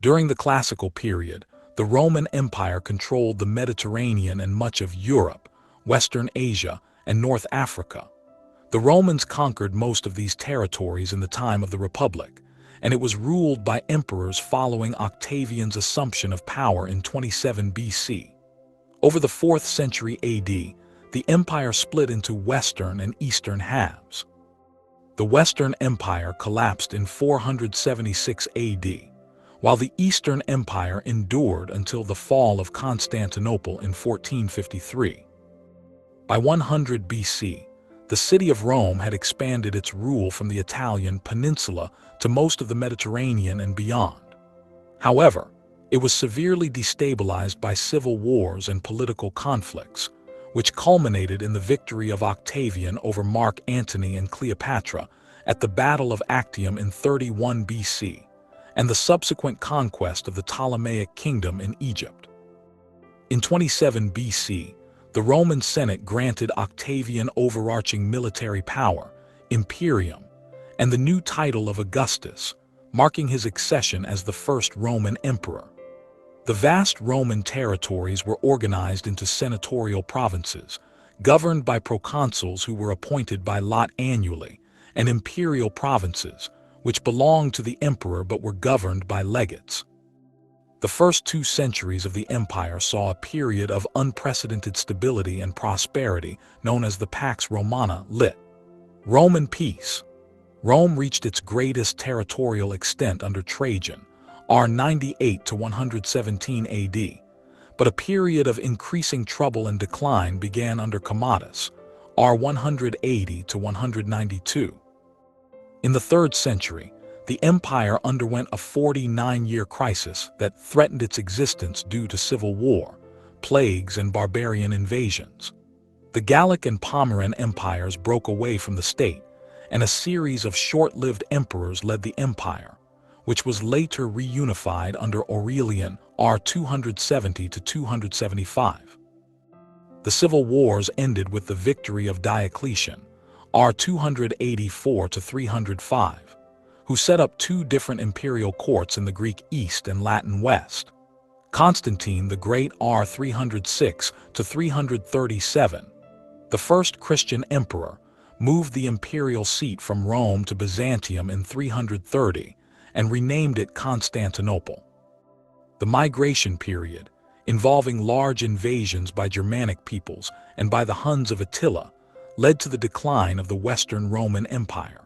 During the classical period, the Roman Empire controlled the Mediterranean and much of Europe, Western Asia, and North Africa. The Romans conquered most of these territories in the time of the Republic, and it was ruled by emperors following Octavian's assumption of power in 27 BC. Over the 4th century AD, the empire split into Western and Eastern halves. The Western Empire collapsed in 476 AD, while the Eastern Empire endured until the fall of Constantinople in 1453. By 100 BC, the city of Rome had expanded its rule from the Italian peninsula to most of the Mediterranean and beyond. However, it was severely destabilized by civil wars and political conflicts, which culminated in the victory of Octavian over Mark Antony and Cleopatra at the Battle of Actium in 31 BC, and the subsequent conquest of the Ptolemaic kingdom in Egypt. In 27 BC, the Roman Senate granted Octavian overarching military power, imperium, and the new title of Augustus, marking his accession as the first Roman emperor. The vast Roman territories were organized into senatorial provinces, governed by proconsuls who were appointed by lot annually, and imperial provinces, which belonged to the emperor but were governed by legates. The first 2 centuries of the empire saw a period of unprecedented stability and prosperity known as the Pax Romana, lit. Roman peace. Rome reached its greatest territorial extent under Trajan, R 98 to 117 AD, but a period of increasing trouble and decline began under Commodus, R 180 to 192. In the 3rd century, the empire underwent a 49-year crisis that threatened its existence due to civil war, plagues, and barbarian invasions. The Gallic and Pomeranian empires broke away from the state, and a series of short-lived emperors led the empire, which was later reunified under Aurelian, R 270 to 275. The civil wars ended with the victory of Diocletian, R 284 to 305, who set up 2 different imperial courts in the Greek East and Latin West. Constantine the Great, R 306 to 337, the first Christian emperor, moved the imperial seat from Rome to Byzantium in 330 and renamed it Constantinople. The migration period, involving large invasions by Germanic peoples and by the Huns of Attila, led to the decline of the Western Roman Empire.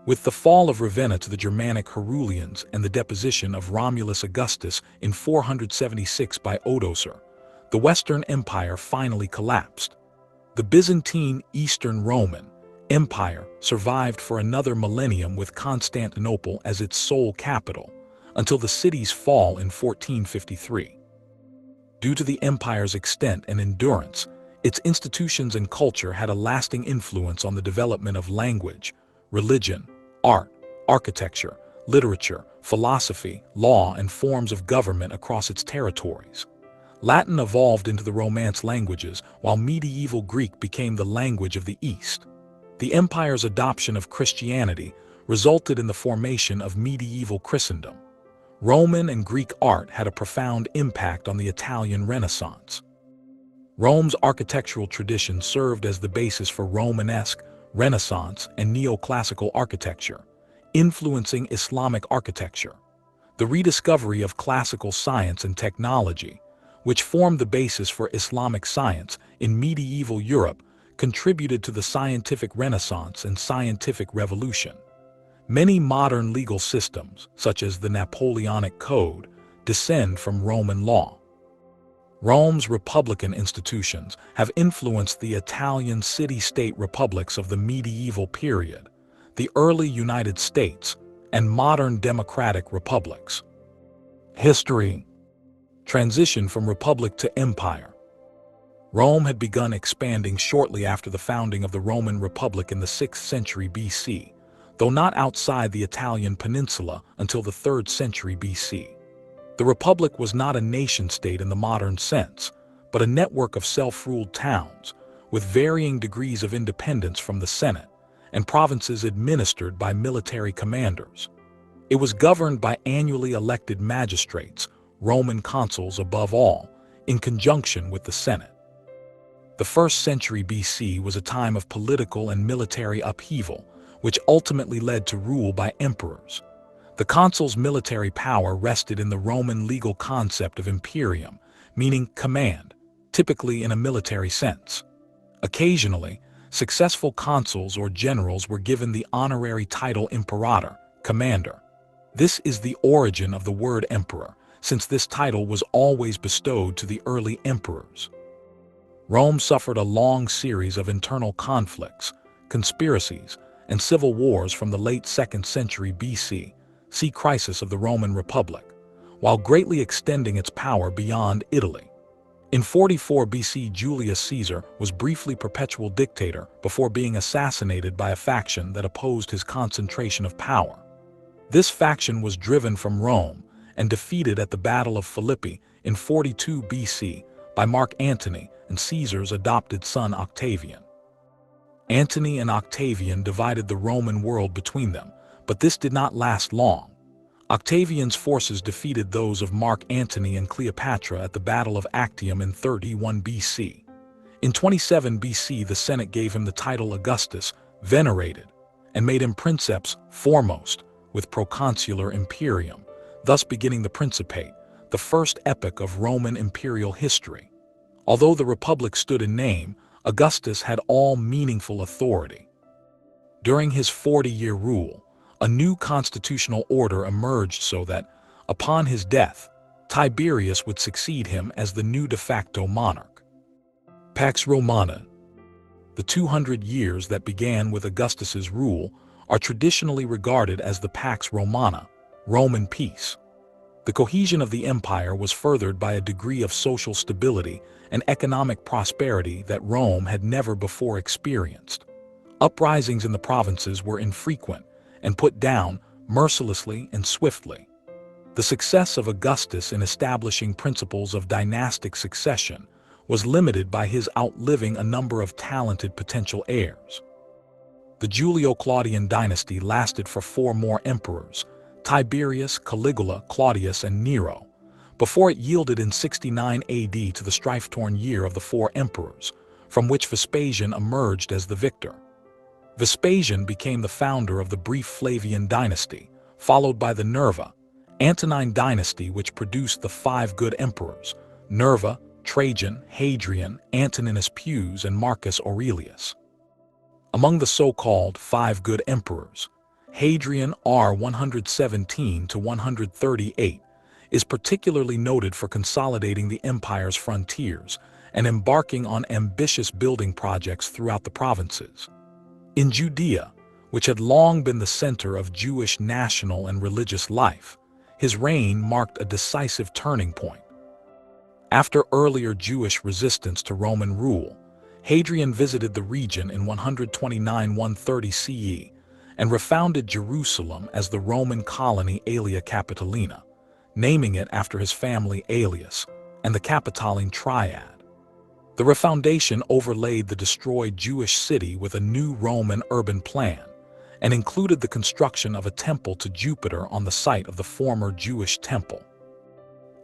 With the fall of Ravenna to the Germanic Herulians and the deposition of Romulus Augustus in 476 by Odoacer, the Western Empire finally collapsed. The Byzantine Eastern Roman Empire survived for another millennium with Constantinople as its sole capital, until the city's fall in 1453. Due to the empire's extent and endurance, its institutions and culture had a lasting influence on the development of language, religion, art, architecture, literature, philosophy, law, and forms of government across its territories. Latin evolved into the Romance languages, while medieval Greek became the language of the East. The empire's adoption of Christianity resulted in the formation of medieval Christendom. Roman and Greek art had a profound impact on the Italian Renaissance. Rome's architectural tradition served as the basis for Romanesque, Renaissance, and neoclassical architecture, influencing Islamic architecture. The rediscovery of classical science and technology, which formed the basis for Islamic science in medieval Europe, contributed to the scientific renaissance and scientific revolution. Many modern legal systems, such as the Napoleonic Code, descend from Roman law. Rome's republican institutions have influenced the Italian city-state republics of the medieval period, the early United States, and modern democratic republics. History. Transition from republic to empire. Rome had begun expanding shortly after the founding of the Roman Republic in the 6th century BC, though not outside the Italian peninsula until the 3rd century BC. The Republic was not a nation-state in the modern sense, but a network of self-ruled towns, with varying degrees of independence from the Senate, and provinces administered by military commanders. It was governed by annually elected magistrates, Roman consuls above all, in conjunction with the Senate. The 1st century BC was a time of political and military upheaval, which ultimately led to rule by emperors. The consul's military power rested in the Roman legal concept of imperium, meaning command, typically in a military sense. Occasionally, successful consuls or generals were given the honorary title imperator, commander. This is the origin of the word emperor, since this title was always bestowed to the early emperors. Rome suffered a long series of internal conflicts, conspiracies, and civil wars from the late 2nd century BC, see Crisis of the Roman Republic, while greatly extending its power beyond Italy. In 44 BC, Julius Caesar was briefly perpetual dictator before being assassinated by a faction that opposed his concentration of power. This faction was driven from Rome and defeated at the Battle of Philippi in 42 BC by Mark Antony and Caesar's adopted son Octavian. Antony and Octavian divided the Roman world between them, but this did not last long. Octavian's forces defeated those of Mark Antony and Cleopatra at the Battle of Actium in 31 BC. In 27 BC, the Senate gave him the title Augustus, venerated, and made him princeps foremost, with proconsular imperium, thus beginning the Principate, the first epoch of Roman imperial history. Although the Republic stood in name, Augustus had all meaningful authority. During his 40-year rule, a new constitutional order emerged so that, upon his death, Tiberius would succeed him as the new de facto monarch. Pax Romana. The 200 years that began with Augustus's rule are traditionally regarded as the Pax Romana, Roman peace. The cohesion of the empire was furthered by a degree of social stability and economic prosperity that Rome had never before experienced. Uprisings in the provinces were infrequent and put down mercilessly and swiftly. The success of Augustus in establishing principles of dynastic succession was limited by his outliving a number of talented potential heirs. The Julio-Claudian dynasty lasted for 4 more emperors, Tiberius, Caligula, Claudius, and Nero, before it yielded in 69 AD to the strife-torn year of the 4 emperors, from which Vespasian emerged as the victor. Vespasian became the founder of the brief Flavian dynasty, followed by the Nerva, Antonine dynasty, which produced the 5 good emperors, Nerva, Trajan, Hadrian, Antoninus Pius, and Marcus Aurelius. Among the so-called 5 good emperors, Hadrian R. 117 to 138 is particularly noted for consolidating the empire's frontiers and embarking on ambitious building projects throughout the provinces. In Judea, which had long been the center of Jewish national and religious life, his reign marked a decisive turning point. After earlier Jewish resistance to Roman rule, Hadrian visited the region in 129–130 CE and refounded Jerusalem as the Roman colony Aelia Capitolina, naming it after his family Aelius and the Capitoline Triad. The refoundation overlaid the destroyed Jewish city with a new Roman urban plan and included the construction of a temple to Jupiter on the site of the former Jewish temple.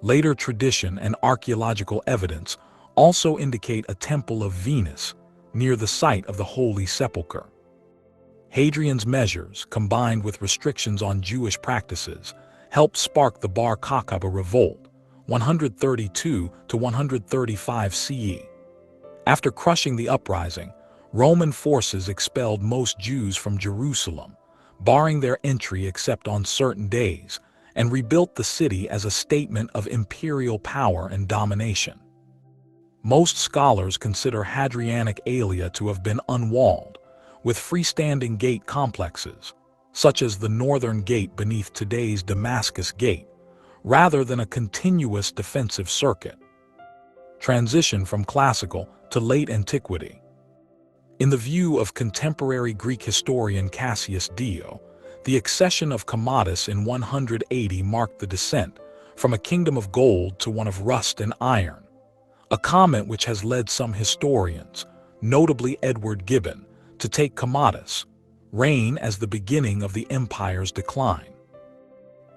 Later tradition and archaeological evidence also indicate a temple of Venus near the site of the Holy Sepulchre. Hadrian's measures, combined with restrictions on Jewish practices, helped spark the Bar Kokhba revolt, 132 to 135 CE. After crushing the uprising, Roman forces expelled most Jews from Jerusalem, barring their entry except on certain days, and rebuilt the city as a statement of imperial power and domination. Most scholars consider Hadrianic Aelia to have been unwalled, with freestanding gate complexes, such as the northern gate beneath today's Damascus Gate, rather than a continuous defensive circuit. Transition from classical to late antiquity. In the view of contemporary Greek historian Cassius Dio, the accession of Commodus in 180 marked the descent from a kingdom of gold to one of rust and iron, a comment which has led some historians, notably Edward Gibbon, to take Commodus' reign as the beginning of the empire's decline.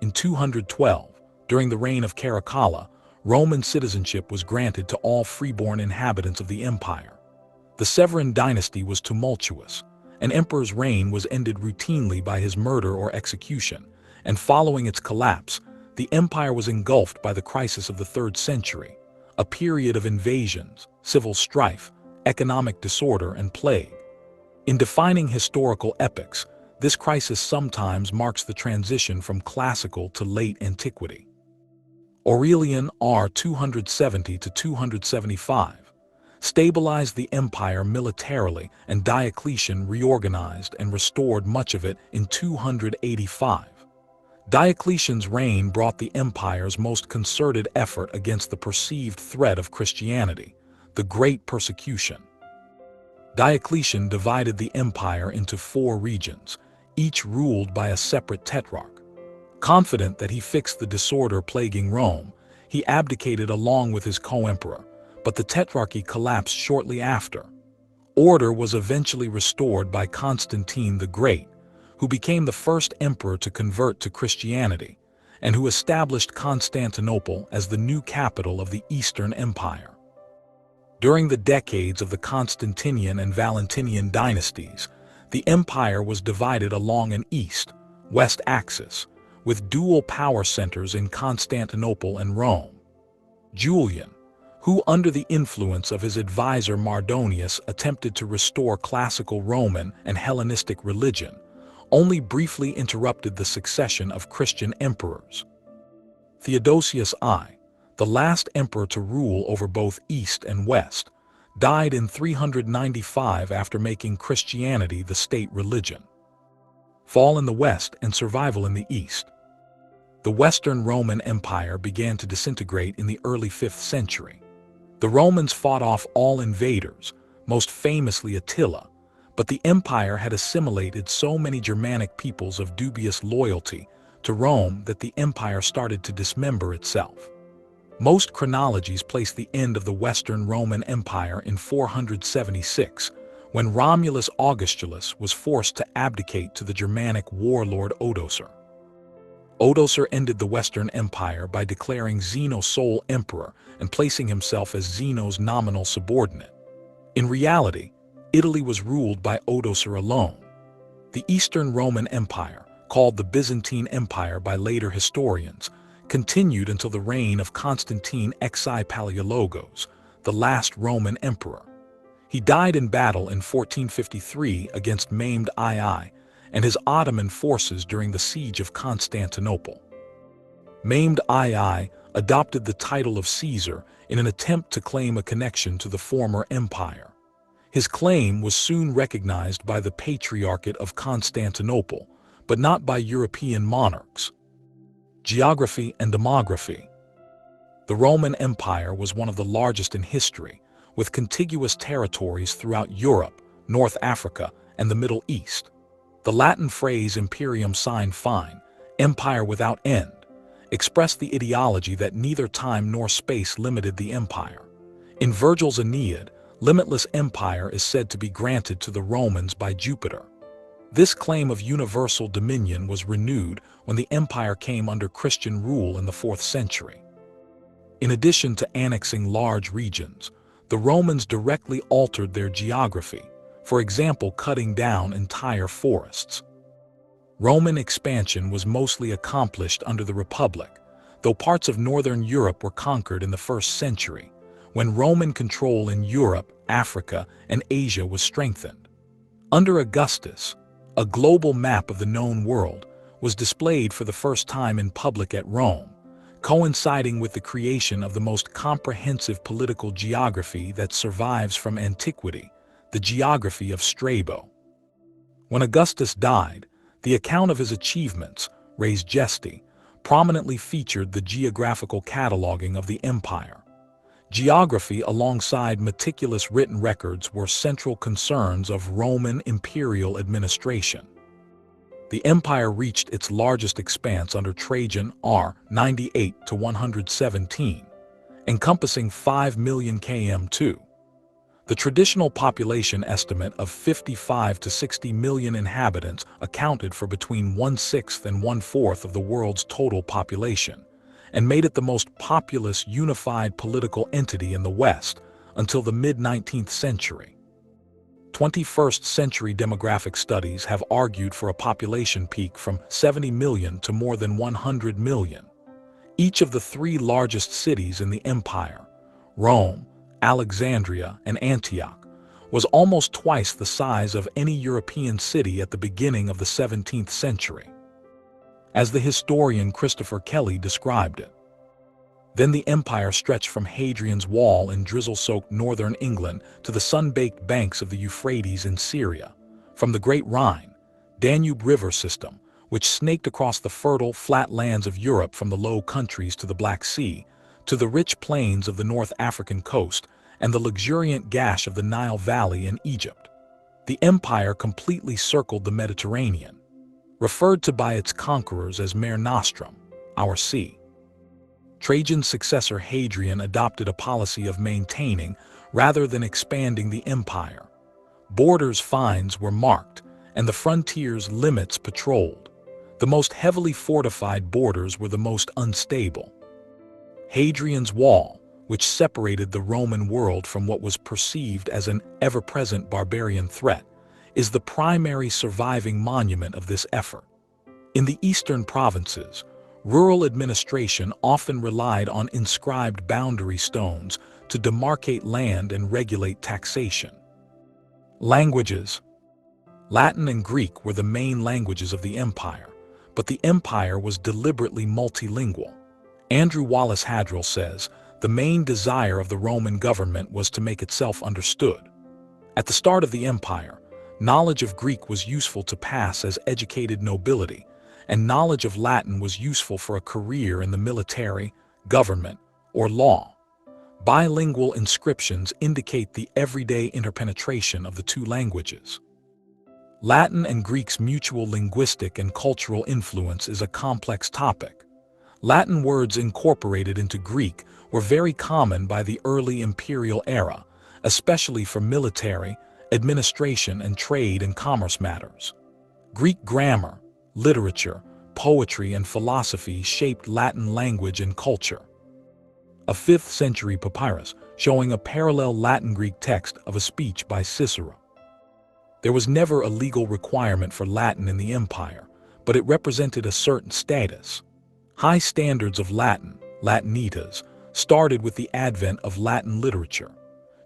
In 212, during the reign of Caracalla, Roman citizenship was granted to all freeborn inhabitants of the empire. The Severan dynasty was tumultuous. An emperor's reign was ended routinely by his murder or execution, and following its collapse, the empire was engulfed by the crisis of the 3rd century, a period of invasions, civil strife, economic disorder, and plague. In defining historical epochs, this crisis sometimes marks the transition from classical to late antiquity. Aurelian R. 270 to 275 stabilized the empire militarily, and Diocletian reorganized and restored much of it in 285. Diocletian's reign brought the empire's most concerted effort against the perceived threat of Christianity, the Great Persecution. Diocletian divided the empire into 4 regions, each ruled by a separate tetrarch. Confident that he fixed the disorder plaguing Rome, he abdicated along with his co-emperor, but the tetrarchy collapsed shortly after. Order was eventually restored by Constantine the Great, who became the first emperor to convert to Christianity, and who established Constantinople as the new capital of the Eastern Empire. During the decades of the Constantinian and Valentinian dynasties, the empire was divided along an east-west axis, with dual power centers in Constantinople and Rome. Julian, who under the influence of his advisor Mardonius attempted to restore classical Roman and Hellenistic religion, only briefly interrupted the succession of Christian emperors. Theodosius I, the last emperor to rule over both East and West, died in 395 after making Christianity the state religion. Fall in the West and survival in the East. The Western Roman Empire began to disintegrate in the early 5th century. The Romans fought off all invaders, most famously Attila, but the empire had assimilated so many Germanic peoples of dubious loyalty to Rome that the empire started to dismember itself. Most chronologies place the end of the Western Roman Empire in 476, when Romulus Augustulus was forced to abdicate to the Germanic warlord Odoacer. Odoacer ended the Western Empire by declaring Zeno sole emperor and placing himself as Zeno's nominal subordinate. In reality, Italy was ruled by Odoacer alone. The Eastern Roman Empire, called the Byzantine Empire by later historians, continued until the reign of Constantine XI Palaiologos, the last Roman emperor. He died in battle in 1453 against maimed II and his Ottoman forces during the siege of Constantinople. Maimed II adopted the title of Caesar in an attempt to claim a connection to the former empire. His claim was soon recognized by the Patriarchate of Constantinople, but not by European monarchs. Geography and demography. The Roman Empire was one of the largest in history, with contiguous territories throughout Europe, North Africa, and the Middle East. The Latin phrase imperium sine fine, empire without end, expressed the ideology that neither time nor space limited the empire. In Virgil's Aeneid, limitless empire is said to be granted to the Romans by Jupiter. This claim of universal dominion was renewed when the empire came under Christian rule in the 4th century. In addition to annexing large regions, the Romans directly altered their geography, for example cutting down entire forests. Roman expansion was mostly accomplished under the Republic, though parts of northern Europe were conquered in the 1st century, when Roman control in Europe, Africa, and Asia was strengthened. Under Augustus, a global map of the known world was displayed for the first time in public at Rome, coinciding with the creation of the most comprehensive political geography that survives from antiquity, the geography of Strabo. When Augustus died, the account of his achievements, Res Gesti, prominently featured the geographical cataloging of the empire. Geography alongside meticulous written records were central concerns of Roman imperial administration. The empire reached its largest expanse under Trajan R. 98 to 117, encompassing 5 million km2. The traditional population estimate of 55 to 60 million inhabitants accounted for between 1/6 and 1/4 of the world's total population, and made it the most populous unified political entity in the West until the mid-19th century. 21st century demographic studies have argued for a population peak from 70 million to more than 100 million. Each of the three largest cities in the empire, Rome, Alexandria, and Antioch, was almost twice the size of any European city at the beginning of the 17th century. As the historian Christopher Kelly described it, then the empire stretched from Hadrian's Wall in drizzle-soaked northern England to the sun-baked banks of the Euphrates in Syria, from the Great Rhine, Danube River system, which snaked across the fertile, flat lands of Europe from the Low Countries to the Black Sea, to the rich plains of the North African coast and the luxuriant gash of the Nile Valley in Egypt. The empire completely circled the Mediterranean, referred to by its conquerors as Mare Nostrum, our sea. Trajan's successor Hadrian adopted a policy of maintaining rather than expanding the empire. Borders fines were marked, and the frontier's limits patrolled. The most heavily fortified borders were the most unstable. Hadrian's Wall, which separated the Roman world from what was perceived as an ever-present barbarian threat, is the primary surviving monument of this effort. In the eastern provinces, rural administration often relied on inscribed boundary stones to demarcate land and regulate taxation. Languages. Latin and Greek were the main languages of the empire, but the empire was deliberately multilingual. Andrew Wallace Hadrill says, the main desire of the Roman government was to make itself understood. At the start of the empire, knowledge of Greek was useful to pass as educated nobility, and knowledge of Latin was useful for a career in the military, government, or law. Bilingual inscriptions indicate the everyday interpenetration of the two languages. Latin and Greek's mutual linguistic and cultural influence is a complex topic. Latin words incorporated into Greek were very common by the early imperial era, especially for military, administration, and trade and commerce matters. Greek grammar, literature, poetry, and philosophy shaped Latin language and culture. A 5th century papyrus showing a parallel Latin-Greek text of a speech by Cicero. There was never a legal requirement for Latin in the empire, but it represented a certain status. High standards of Latin, Latinitas, started with the advent of Latin literature.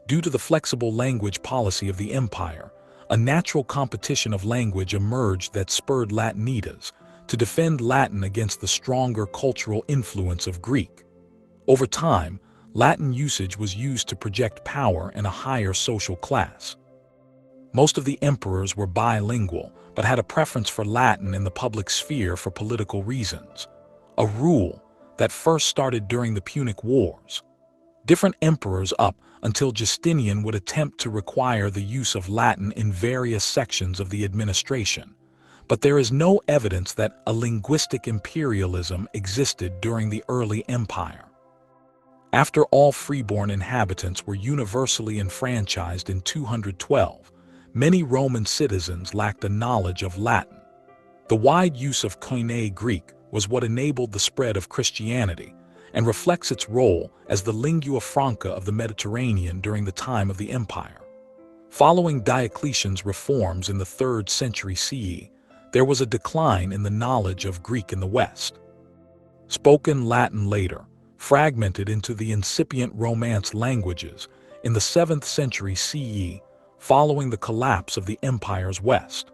Due to the flexible language policy of the empire, a natural competition of language emerged that spurred Latinitas to defend Latin against the stronger cultural influence of Greek. Over time, Latin usage was used to project power in a higher social class. Most of the emperors were bilingual, but had a preference for Latin in the public sphere for political reasons, a rule that first started during the Punic Wars. Different emperors up until Justinian would attempt to require the use of Latin in various sections of the administration, but there is no evidence that a linguistic imperialism existed during the early empire. After all freeborn inhabitants were universally enfranchised in 212, many Roman citizens lacked a knowledge of Latin. The wide use of Koine Greek was what enabled the spread of Christianity and reflects its role as the lingua franca of the Mediterranean during the time of the empire. Following Diocletian's reforms in the 3rd century CE, there was a decline in the knowledge of Greek in the West. Spoken Latin later fragmented into the incipient Romance languages in the 7th century CE following the collapse of the empire's West.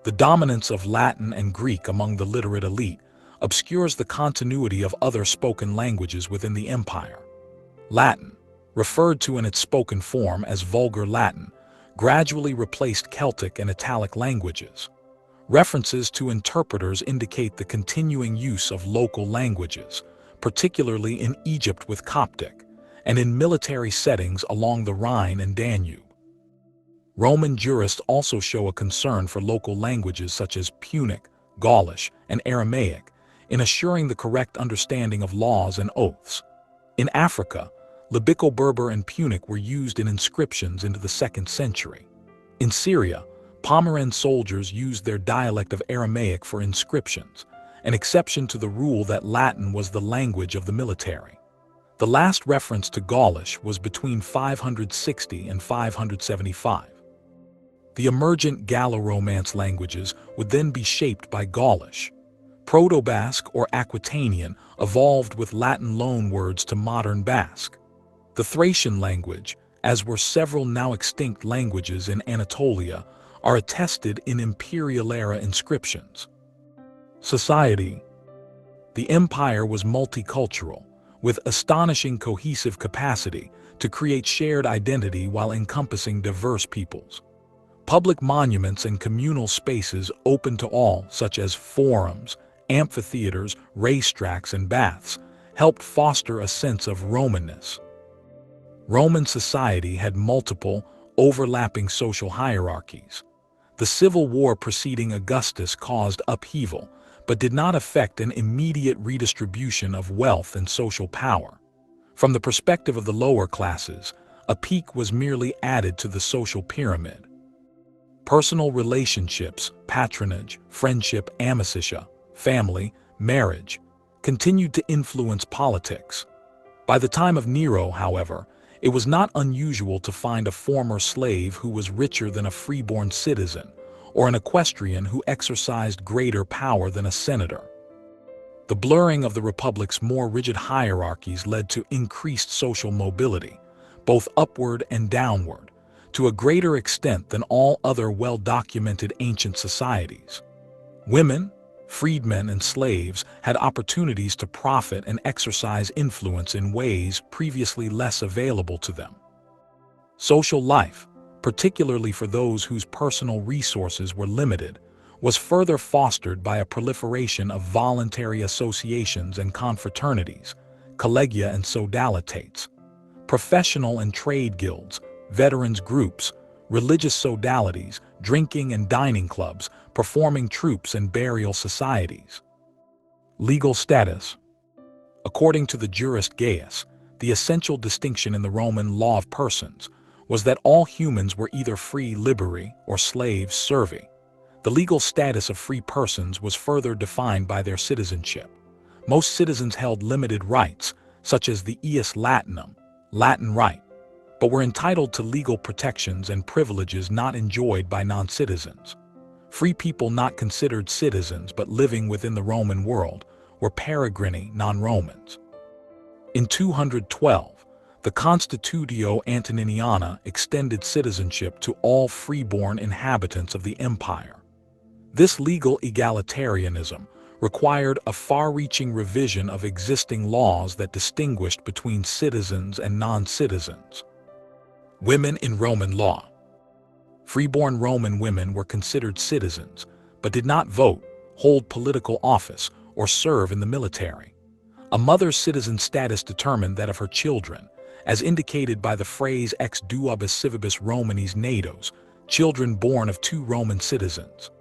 The dominance of Latin and Greek among the literate elite obscures the continuity of other spoken languages within the empire. Latin, referred to in its spoken form as Vulgar Latin, gradually replaced Celtic and Italic languages. References to interpreters indicate the continuing use of local languages, particularly in Egypt with Coptic, and in military settings along the Rhine and Danube. Roman jurists also show a concern for local languages such as Punic, Gaulish, and Aramaic in assuring the correct understanding of laws and oaths. In Africa, Libico-Berber and Punic were used in inscriptions into the 2nd century. In Syria, Pomeranian soldiers used their dialect of Aramaic for inscriptions, an exception to the rule that Latin was the language of the military. The last reference to Gaulish was between 560 and 575. The emergent Gallo-Romance languages would then be shaped by Gaulish. Proto-Basque or Aquitanian evolved with Latin loanwords to modern Basque. The Thracian language, as were several now extinct languages in Anatolia, are attested in imperial-era inscriptions. Society. The empire was multicultural, with astonishing cohesive capacity to create shared identity while encompassing diverse peoples. Public monuments and communal spaces open to all, such as forums, amphitheaters, racetracks, and baths, helped foster a sense of Romanness. Roman society had multiple, overlapping social hierarchies. The civil war preceding Augustus caused upheaval, but did not affect an immediate redistribution of wealth and social power. From the perspective of the lower classes, a peak was merely added to the social pyramid. Personal relationships, patronage, friendship, amicitia, family, marriage, continued to influence politics. By the time of Nero, however, it was not unusual to find a former slave who was richer than a freeborn citizen, or an equestrian who exercised greater power than a senator. The blurring of the republic's more rigid hierarchies led to increased social mobility, both upward and downward, to a greater extent than all other well-documented ancient societies. Women, freedmen, and slaves had opportunities to profit and exercise influence in ways previously less available to them. Social life, particularly for those whose personal resources were limited, was further fostered by a proliferation of voluntary associations and confraternities, collegia and sodalitates, professional and trade guilds, veterans groups, religious sodalities, drinking and dining clubs, performing troops, and burial societies. Legal status. According to the jurist Gaius, the essential distinction in the Roman law of persons was that all humans were either free liberi or slaves servi. The legal status of free persons was further defined by their citizenship. Most citizens held limited rights, such as the ius Latinum, Latin right, but were entitled to legal protections and privileges not enjoyed by non-citizens. Free people not considered citizens but living within the Roman world were peregrini non-Romans. In 212, the Constitutio Antoniniana extended citizenship to all freeborn inhabitants of the empire. This legal egalitarianism required a far-reaching revision of existing laws that distinguished between citizens and non-citizens. Women in Roman law. Freeborn Roman women were considered citizens, but did not vote, hold political office, or serve in the military. A mother's citizen status determined that of her children, as indicated by the phrase ex duobus civibus Romanis natos, children born of 2 Roman citizens.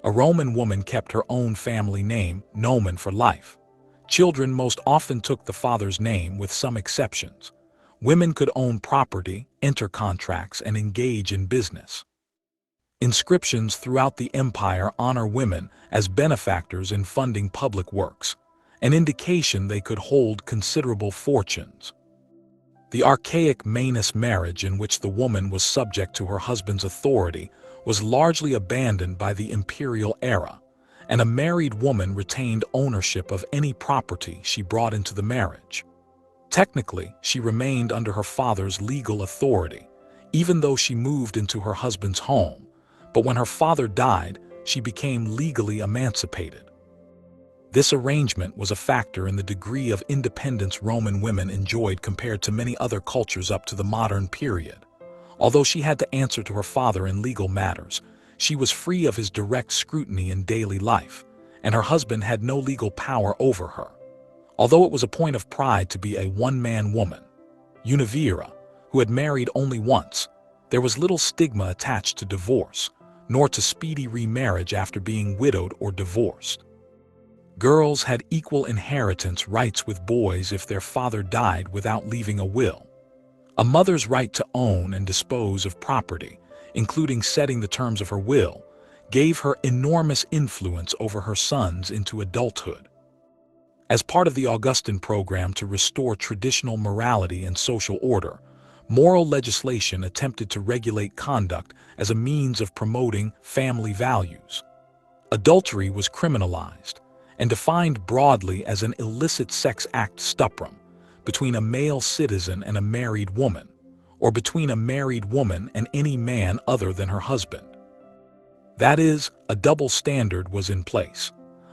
A Roman woman kept her own family name, nomen, for life. Children most often took the father's name, with some exceptions. Women could own property, enter contracts, and engage in business. Inscriptions throughout the empire honor women as benefactors in funding public works, an indication they could hold considerable fortunes. The archaic manus marriage, in which the woman was subject to her husband's authority, was largely abandoned by the imperial era, and a married woman retained ownership of any property she brought into the marriage. Technically, she remained under her father's legal authority, even though she moved into her husband's home, but when her father died, she became legally emancipated. This arrangement was a factor in the degree of independence Roman women enjoyed compared to many other cultures up to the modern period. Although she had to answer to her father in legal matters, she was free of his direct scrutiny in daily life, and her husband had no legal power over her. Although it was a point of pride to be a one-man woman, univira, who had married only once, there was little stigma attached to divorce, nor to speedy remarriage after being widowed or divorced. Girls had equal inheritance rights with boys if their father died without leaving a will. A mother's right to own and dispose of property, including setting the terms of her will, gave her enormous influence over her sons into adulthood. As part of the Augustan program to restore traditional morality and social order, moral legislation attempted to regulate conduct as a means of promoting family values. Adultery was criminalized and defined broadly as an illicit sex act stuprum between a male citizen and a married woman, or between a married woman and any man other than her husband. That is, a double standard was in place.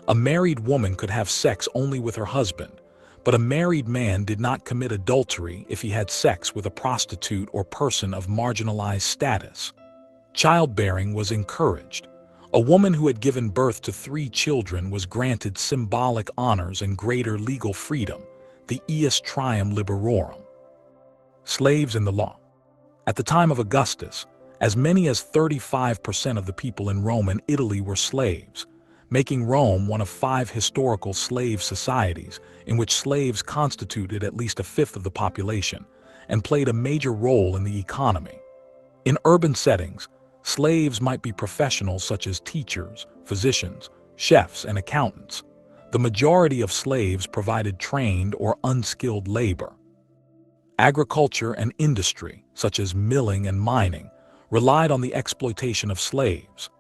A married woman could have sex only with her husband, but a married man did not commit adultery if he had sex with a prostitute or person of marginalized status. Childbearing was encouraged. A woman who had given birth to 3 children was granted symbolic honors and greater legal freedom, the ius trium liberorum. Slaves in the law. At the time of Augustus, as many as 35% of the people in Roman Italy were slaves, making Rome one of 5 historical slave societies in which slaves constituted at least a fifth of the population and played a major role in the economy. In urban settings, slaves might be professionals such as teachers, physicians, chefs, and accountants. The majority of slaves provided trained or unskilled labor. Agriculture and industry, such as milling and mining, relied on the exploitation of slaves.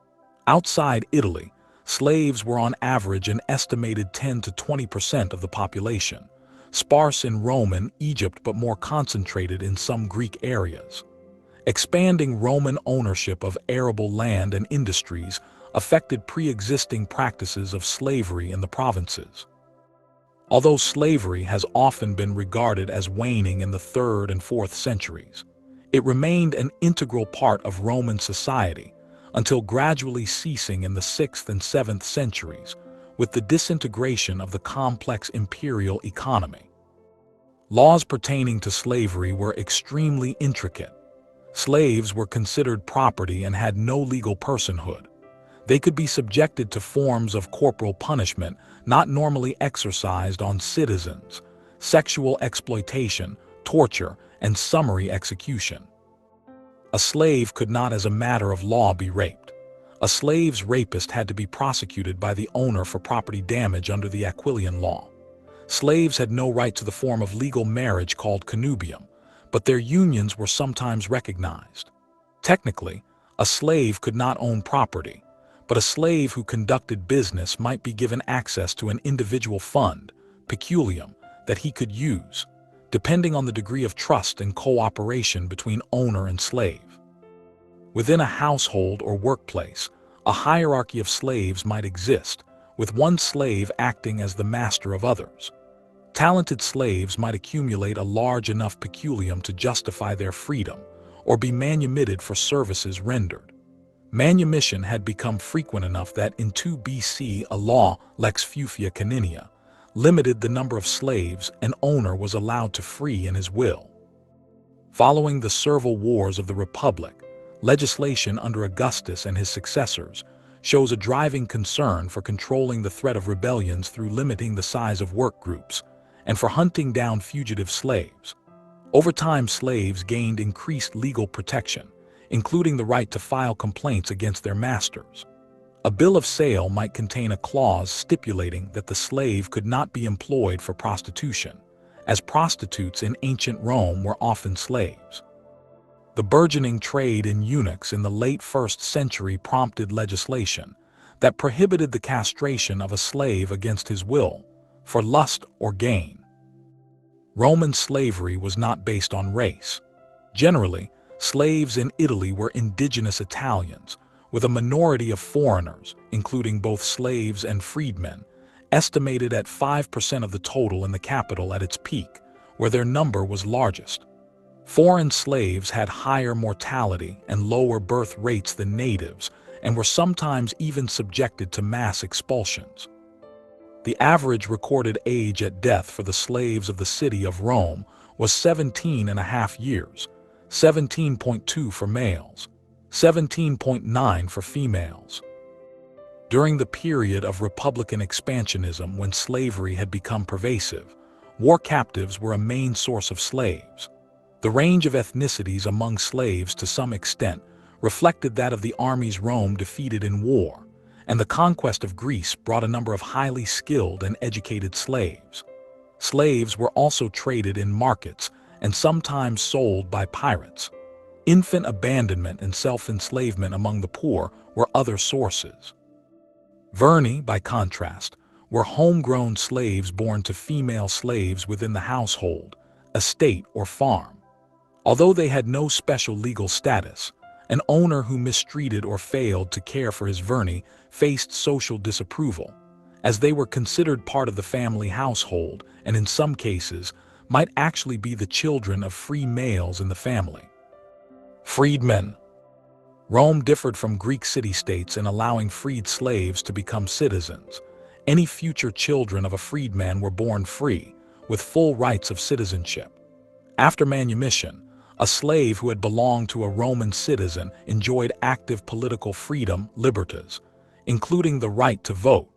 Outside Italy, slaves were on average an estimated 10 to 20% of the population, sparse in Roman Egypt but more concentrated in some Greek areas. Expanding Roman ownership of arable land and industries affected pre-existing practices of slavery in the provinces. Although slavery has often been regarded as waning in the 3rd and 4th centuries, it remained an integral part of Roman society until gradually ceasing in the 6th and 7th centuries with the disintegration of the complex imperial economy. Laws pertaining to slavery were extremely intricate. Slaves were considered property and had no legal personhood. They could be subjected to forms of corporal punishment not normally exercised on citizens, sexual exploitation, torture, and summary execution. A slave could not as a matter of law be raped. A slave's rapist had to be prosecuted by the owner for property damage under the Aquilian law. Slaves had no right to the form of legal marriage called connubium, but their unions were sometimes recognized. Technically, a slave could not own property, but a slave who conducted business might be given access to an individual fund, peculium, that he could use, depending on the degree of trust and cooperation between owner and slave. Within a household or workplace, a hierarchy of slaves might exist, with one slave acting as the master of others. Talented slaves might accumulate a large enough peculium to justify their freedom, or be manumitted for services rendered. Manumission had become frequent enough that in 2 BC a law, lex fufia caninia, limited the number of slaves an owner was allowed to free in his will. Following the servile wars of the Republic, legislation under Augustus and his successors shows a driving concern for controlling the threat of rebellions through limiting the size of work groups and for hunting down fugitive slaves. Over time, slaves gained increased legal protection, including the right to file complaints against their masters. A bill of sale might contain a clause stipulating that the slave could not be employed for prostitution, as prostitutes in ancient Rome were often slaves. The burgeoning trade in eunuchs in the late 1st century prompted legislation that prohibited the castration of a slave against his will, for lust or gain. Roman slavery was not based on race. Generally, slaves in Italy were indigenous Italians, with a minority of foreigners, including both slaves and freedmen, estimated at 5% of the total in the capital at its peak, where their number was largest. Foreign slaves had higher mortality and lower birth rates than natives, and were sometimes even subjected to mass expulsions. The average recorded age at death for the slaves of the city of Rome was 17.5 years, 17.2 for males, 17.9 for females. During the period of Republican expansionism, when slavery had become pervasive, war captives were a main source of slaves. The range of ethnicities among slaves to some extent reflected that of the armies Rome defeated in war, and the conquest of Greece brought a number of highly skilled and educated slaves. Slaves were also traded in markets and sometimes sold by pirates. Infant abandonment and self-enslavement among the poor were other sources. Verni, by contrast, were homegrown slaves born to female slaves within the household, estate, or farm. Although they had no special legal status, an owner who mistreated or failed to care for his verni faced social disapproval, as they were considered part of the family household and in some cases might actually be the children of free males in the family. Freedmen. Rome differed from Greek city-states in allowing freed slaves to become citizens. Any future children of a freedman were born free, with full rights of citizenship. After manumission, a slave who had belonged to a Roman citizen enjoyed active political freedom, libertas, including the right to vote.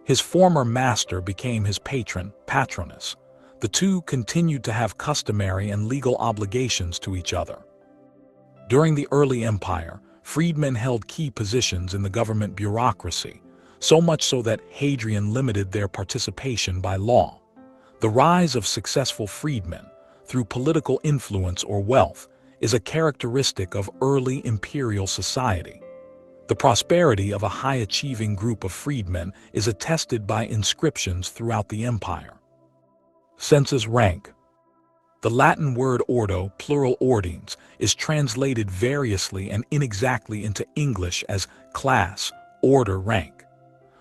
His former master became his patron, patronus. The two continued to have customary and legal obligations to each other. During the early empire, freedmen held key positions in the government bureaucracy, so much so that Hadrian limited their participation by law. The rise of successful freedmen, through political influence or wealth, is a characteristic of early imperial society. The prosperity of a high-achieving group of freedmen is attested by inscriptions throughout the empire. Census rank. The Latin word ordo, plural ordines, is translated variously and inexactly into English as class, order, rank.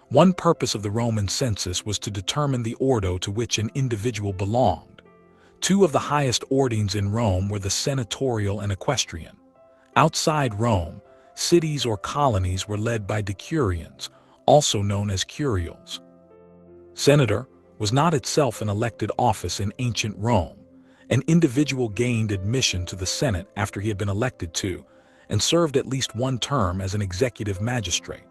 One purpose of the Roman census was to determine the ordo to which an individual belonged. Two of the highest ordines in Rome were the senatorial and equestrian. Outside Rome, cities or colonies were led by decurions, also known as curials. Senator was not itself an elected office in ancient Rome. An individual gained admission to the Senate after he had been elected to, and served at least one term as an executive magistrate.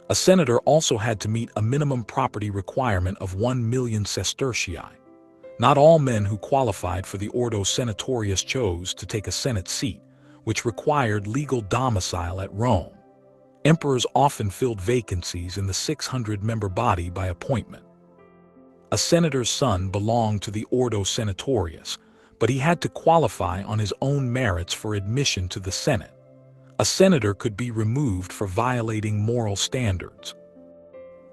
A senator also had to meet a minimum property requirement of 1 million sestertii. Not all men who qualified for the Ordo Senatorius chose to take a Senate seat, which required legal domicile at Rome. Emperors often filled vacancies in the 600-member body by appointment. A senator's son belonged to the Ordo Senatorius, but he had to qualify on his own merits for admission to the Senate. A senator could be removed for violating moral standards.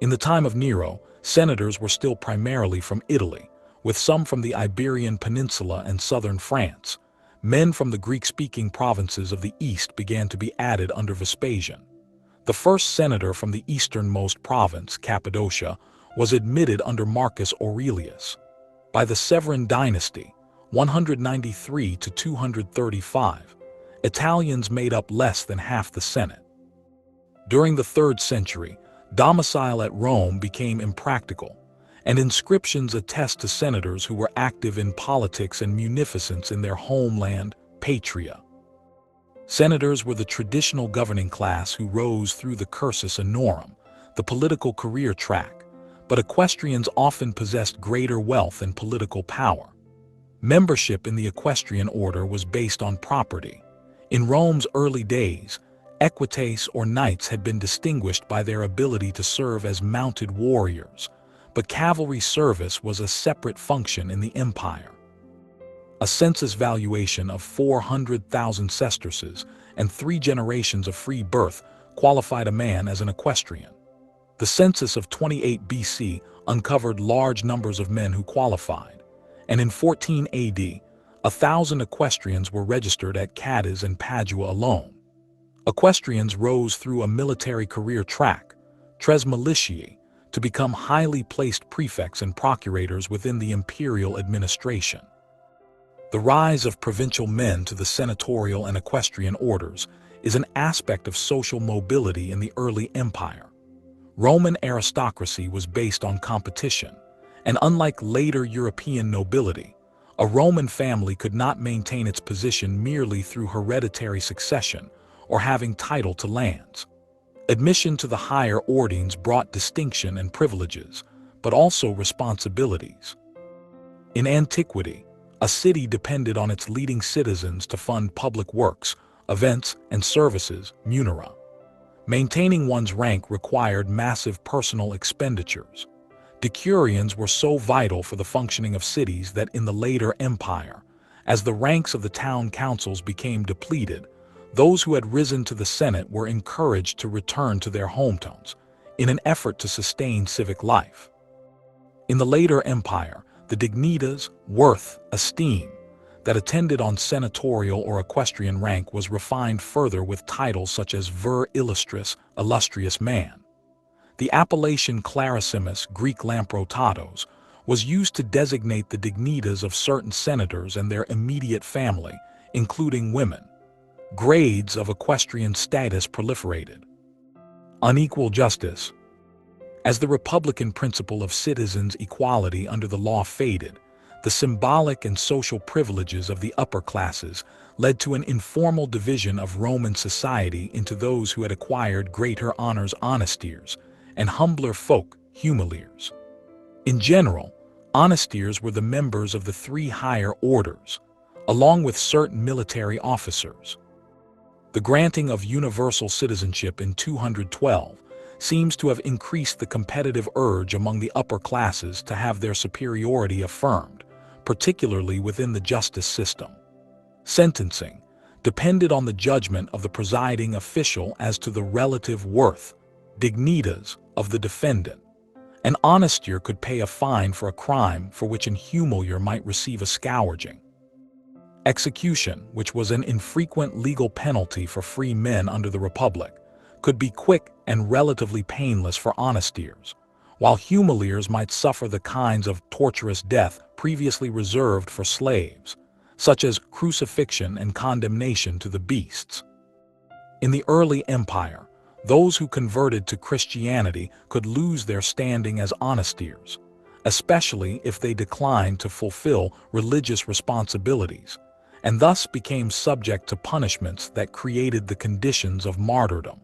In the time of Nero, senators were still primarily from Italy, with some from the Iberian Peninsula and southern France. Men from the Greek-speaking provinces of the East began to be added under Vespasian. The first senator from the easternmost province, Cappadocia, was admitted under Marcus Aurelius. By the Severan dynasty, 193 to 235, Italians made up less than half the Senate. During the 3rd century, domicile at Rome became impractical, and inscriptions attest to senators who were active in politics and munificence in their homeland, Patria. Senators were the traditional governing class who rose through the cursus honorum, the political career track, but equestrians often possessed greater wealth and political power. Membership in the equestrian order was based on property. In Rome's early days, equites or knights had been distinguished by their ability to serve as mounted warriors, but cavalry service was a separate function in the empire. A census valuation of 400,000 sesterces and 3 generations of free birth qualified a man as an equestrian. The census of 28 BC uncovered large numbers of men who qualified, and in 14 AD, 1,000 equestrians were registered at Cadiz and Padua alone. Equestrians rose through a military career track, tres militiae, to become highly placed prefects and procurators within the imperial administration. The rise of provincial men to the senatorial and equestrian orders is an aspect of social mobility in the early empire. Roman aristocracy was based on competition, and unlike later European nobility, a Roman family could not maintain its position merely through hereditary succession or having title to lands. Admission to the higher ordines brought distinction and privileges, but also responsibilities. In antiquity, A city depended on its leading citizens to fund public works, events, and services, munera. Maintaining one's rank required massive personal expenditures. Decurions were so vital for the functioning of cities that in the later empire, as the ranks of the town councils became depleted, those who had risen to the Senate were encouraged to return to their hometowns in an effort to sustain civic life. In the later empire, the dignitas, worth, esteem, that attended on senatorial or equestrian rank was refined further with titles such as vir illustris, illustrious man. The appellation clarissimus, Greek lamprotatos, was used to designate the dignitas of certain senators and their immediate family, including women. Grades of equestrian status proliferated. Unequal justice. As the republican principle of citizens' equality under the law faded, the symbolic and social privileges of the upper classes led to an informal division of Roman society into those who had acquired greater honors, honestiers, and humbler folk, humiliers. In general, honestiers were the members of the three higher orders, along with certain military officers. The granting of universal citizenship in 212 seems to have increased the competitive urge among the upper classes to have their superiority affirmed, particularly within the justice system. Sentencing depended on the judgment of the presiding official as to the relative worth, dignitas, of the defendant. An honestier could pay a fine for a crime for which an humilier might receive a scourging. Execution, which was an infrequent legal penalty for free men under the Republic, could be quick and relatively painless for honestiers, while humiliers might suffer the kinds of torturous death previously reserved for slaves, such as crucifixion and condemnation to the beasts. In the early empire, those who converted to Christianity could lose their standing as honestiers, especially if they declined to fulfill religious responsibilities, and thus became subject to punishments that created the conditions of martyrdom.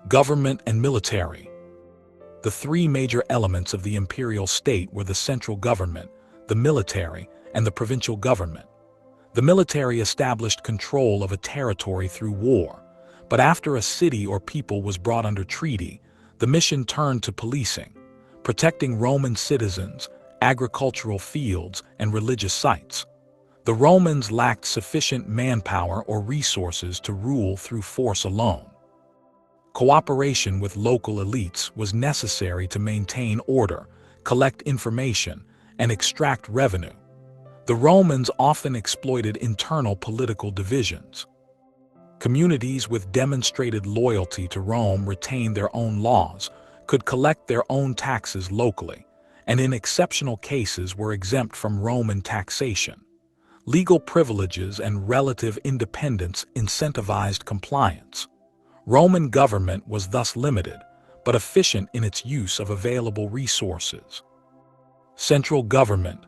Government and military. The three major elements of the imperial state were the central government, the military, and the provincial government. The military established control of a territory through war, but after a city or people was brought under treaty, the mission turned to policing, protecting Roman citizens, agricultural fields, and religious sites. The Romans lacked sufficient manpower or resources to rule through force alone. Cooperation with local elites was necessary to maintain order, collect information, and extract revenue. The Romans often exploited internal political divisions. Communities with demonstrated loyalty to Rome retained their own laws, could collect their own taxes locally, and in exceptional cases were exempt from Roman taxation. Legal privileges and relative independence incentivized compliance. Roman government was thus limited, but efficient in its use of available resources. Central government.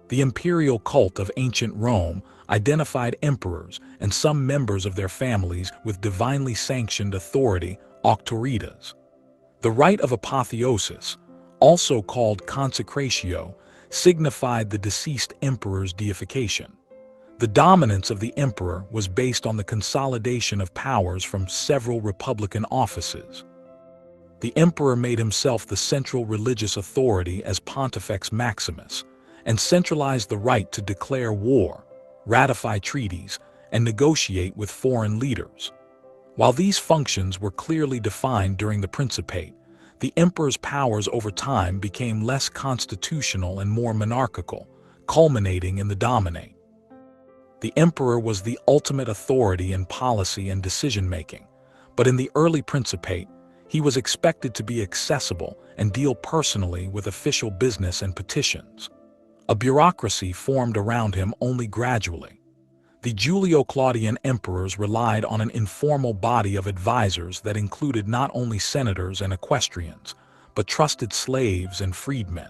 The imperial cult of ancient Rome identified emperors and some members of their families with divinely sanctioned authority, auctoritas. The rite of apotheosis, also called consecratio, signified the deceased emperor's deification. The dominance of the emperor was based on the consolidation of powers from several republican offices. The emperor made himself the central religious authority as Pontifex Maximus, and centralized the right to declare war, ratify treaties, and negotiate with foreign leaders. While these functions were clearly defined during the Principate, the emperor's powers over time became less constitutional and more monarchical, culminating in the Dominate. The emperor was the ultimate authority in policy and decision-making, but in the early Principate, he was expected to be accessible and deal personally with official business and petitions. A bureaucracy formed around him only gradually. The Julio-Claudian emperors relied on an informal body of advisors that included not only senators and equestrians, but trusted slaves and freedmen.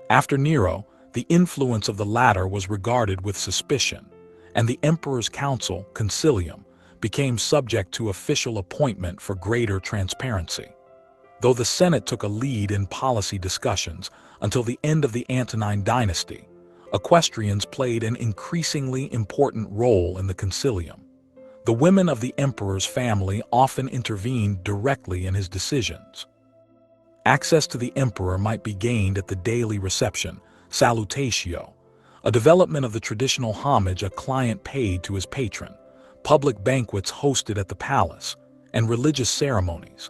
After Nero, the influence of the latter was regarded with suspicion, and the emperor's council, concilium, became subject to official appointment for greater transparency. Though the Senate took a lead in policy discussions until the end of the Antonine dynasty, Equestrians played an increasingly important role in the concilium. The women of the emperor's family often intervened directly in his decisions. Access to the emperor might be gained at the daily reception, salutatio, a development of the traditional homage a client paid to his patron, public banquets hosted at the palace, and religious ceremonies.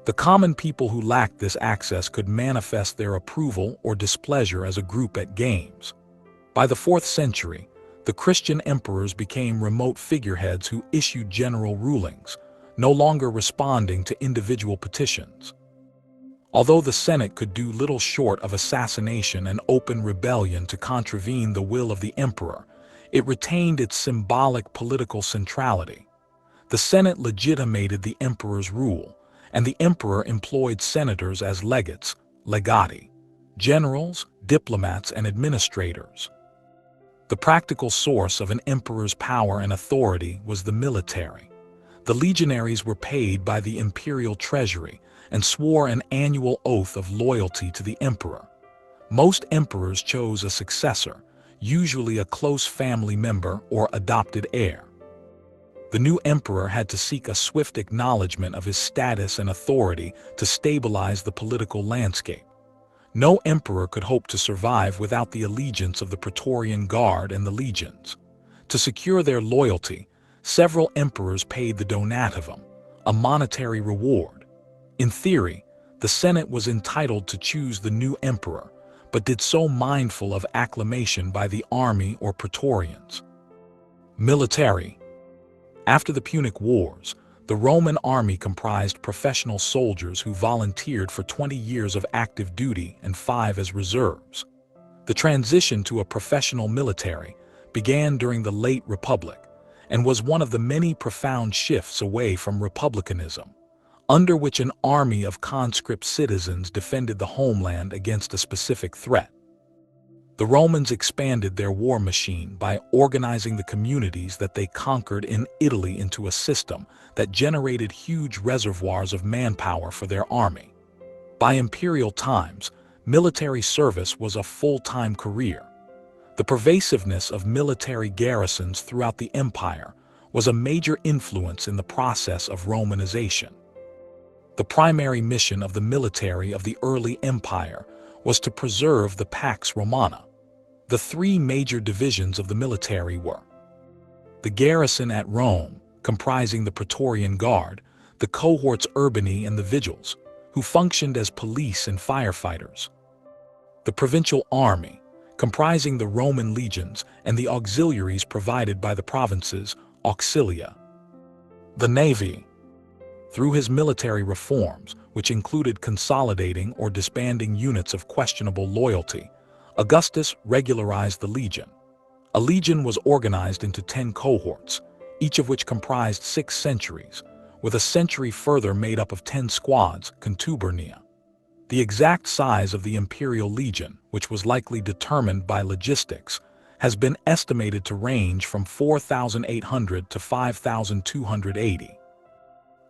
The common people who lacked this access could manifest their approval or displeasure as a group at games. By the 4th century, the Christian emperors became remote figureheads who issued general rulings, no longer responding to individual petitions. Although the Senate could do little short of assassination and open rebellion to contravene the will of the emperor, it retained its symbolic political centrality. The Senate legitimated the emperor's rule, and the emperor employed senators as legates, legati, generals, diplomats, and administrators. The practical source of an emperor's power and authority was the military. The legionaries were paid by the imperial treasury and swore an annual oath of loyalty to the emperor. Most emperors chose a successor, usually a close family member or adopted heir. The new emperor had to seek a swift acknowledgement of his status and authority to stabilize the political landscape. No emperor could hope to survive without the allegiance of the Praetorian Guard and the legions. To secure their loyalty, several emperors paid the donativum, a monetary reward. In theory, the Senate was entitled to choose the new emperor, but did so mindful of acclamation by the army or Praetorians. Military. After the Punic Wars, the Roman army comprised professional soldiers who volunteered for 20 years of active duty and 5 as reserves. The transition to a professional military began during the late Republic and was one of the many profound shifts away from republicanism, under which an army of conscript citizens defended the homeland against a specific threat. The Romans expanded their war machine by organizing the communities that they conquered in Italy into a system that generated huge reservoirs of manpower for their army. By imperial times, military service was a full-time career. The pervasiveness of military garrisons throughout the empire was a major influence in the process of Romanization. The primary mission of the military of the early empire was to preserve the Pax Romana. The 3 major divisions of the military were the garrison at Rome, comprising the Praetorian Guard, the cohorts urbani and the vigils, who functioned as police and firefighters, the provincial army, comprising the Roman legions and the auxiliaries provided by the provinces, auxilia, the navy. Through his military reforms, which included consolidating or disbanding units of questionable loyalty, Augustus regularized the legion. A legion was organized into 10 cohorts, each of which comprised 6 centuries, with a century further made up of 10 squads, contubernia. The exact size of the imperial legion, which was likely determined by logistics, has been estimated to range from 4,800 to 5,280.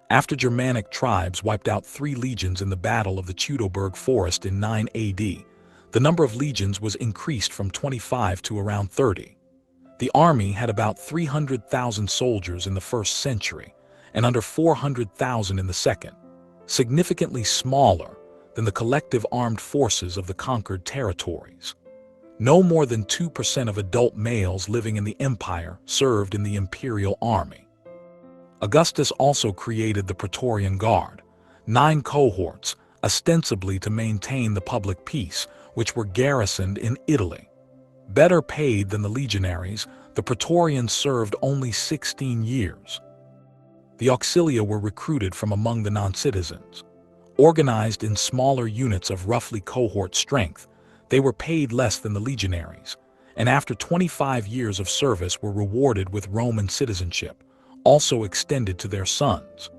After Germanic tribes wiped out 3 legions in the Battle of the Teutoburg Forest in 9 AD, the number of legions was increased from 25 to around 30. The army had about 300,000 soldiers in the 1st century and under 400,000 in the 2nd, significantly smaller than the collective armed forces of the conquered territories. No more than 2% of adult males living in the empire served in the imperial army. Augustus also created the Praetorian Guard, 9 cohorts, ostensibly to maintain the public peace, which were garrisoned in Italy. Better paid than the legionaries, the Praetorians served only 16 years. The auxilia were recruited from among the non-citizens. Organized in smaller units of roughly cohort strength, they were paid less than the legionaries, and after 25 years of service were rewarded with Roman citizenship, also extended to their sons.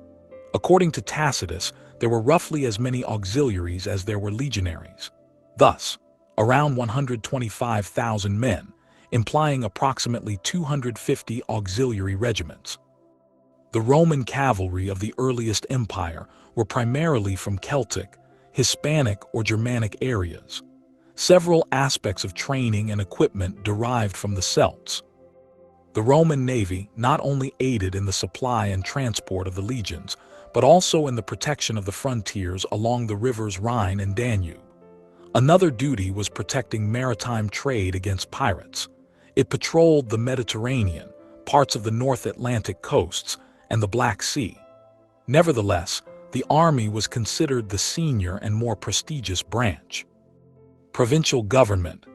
According to Tacitus, there were roughly as many auxiliaries as there were legionaries. Thus, around 125,000 men, implying approximately 250 auxiliary regiments. The Roman cavalry of the earliest empire were primarily from Celtic, Hispanic, or Germanic areas. Several aspects of training and equipment derived from the Celts. The Roman navy not only aided in the supply and transport of the legions, but also in the protection of the frontiers along the rivers Rhine and Danube. Another duty was protecting maritime trade against pirates. It patrolled the Mediterranean, parts of the North Atlantic coasts, and the Black Sea. Nevertheless, the army was considered the senior and more prestigious branch. Provincial government.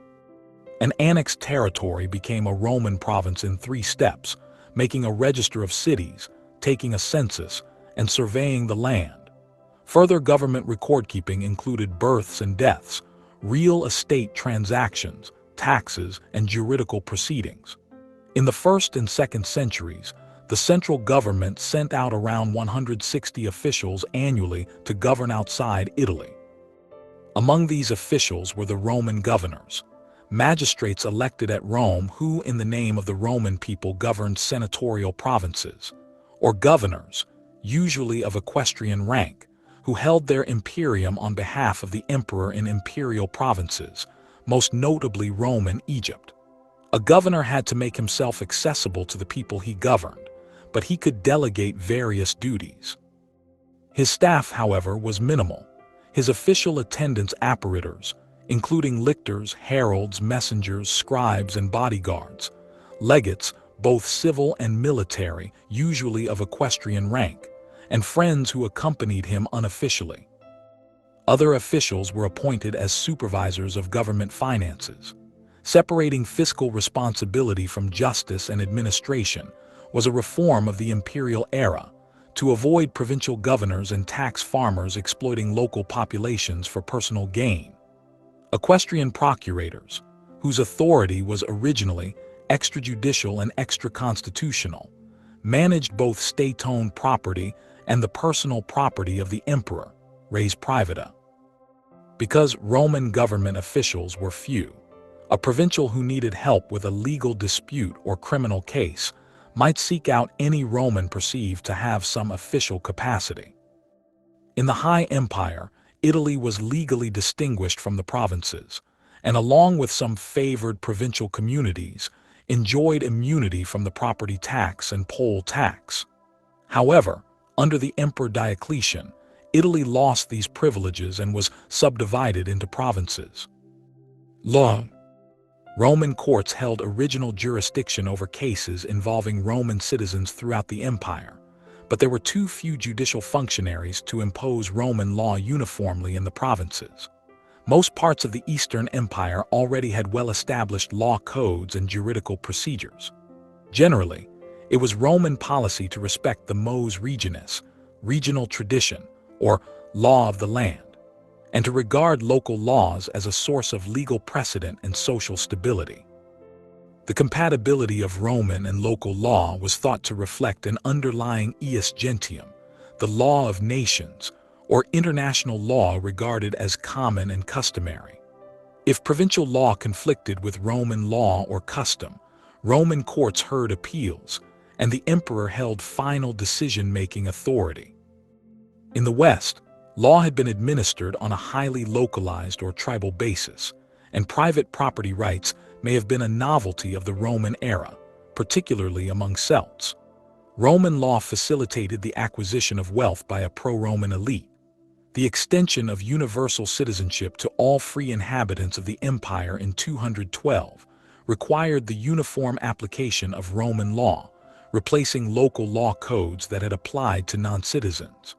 An annexed territory became a Roman province in 3 steps, making a register of cities, taking a census, and surveying the land. Further government record-keeping included births and deaths, real estate transactions, taxes, and juridical proceedings. In the 1st and 2nd centuries, the central government sent out around 160 officials annually to govern outside Italy. Among these officials were the Roman governors, magistrates elected at Rome who, in the name of the Roman people, governed senatorial provinces, or governors, usually of equestrian rank, who held their imperium on behalf of the emperor in imperial provinces, most notably Rome and Egypt. A governor had to make himself accessible to the people he governed, but he could delegate various duties. His staff, however, was minimal. His official attendants apparitors, including lictors, heralds, messengers, scribes, and bodyguards, legates, both civil and military, usually of equestrian rank, and friends who accompanied him unofficially. Other officials were appointed as supervisors of government finances. Separating fiscal responsibility from justice and administration was a reform of the imperial era to avoid provincial governors and tax farmers exploiting local populations for personal gain. Equestrian procurators, whose authority was originally extrajudicial and extra-constitutional, managed both state-owned property and the personal property of the emperor, res privata. Because Roman government officials were few, a provincial who needed help with a legal dispute or criminal case might seek out any Roman perceived to have some official capacity. In the High Empire, Italy was legally distinguished from the provinces, and along with some favored provincial communities, enjoyed immunity from the property tax and poll tax. However, under the Emperor Diocletian, Italy lost these privileges and was subdivided into provinces. Law. Roman courts held original jurisdiction over cases involving Roman citizens throughout the empire, but there were too few judicial functionaries to impose Roman law uniformly in the provinces. Most parts of the Eastern Empire already had well-established law codes and juridical procedures. Generally, it was Roman policy to respect the mos regionis, regional tradition, or law of the land, and to regard local laws as a source of legal precedent and social stability. The compatibility of Roman and local law was thought to reflect an underlying ius gentium, the law of nations, or international law regarded as common and customary. If provincial law conflicted with Roman law or custom, Roman courts heard appeals, and the emperor held final decision-making authority. In the West, law had been administered on a highly localized or tribal basis, and private property rights may have been a novelty of the Roman era, particularly among Celts. Roman law facilitated the acquisition of wealth by a pro-Roman elite. The extension of universal citizenship to all free inhabitants of the empire in 212 required the uniform application of Roman law, replacing local law codes that had applied to non-citizens.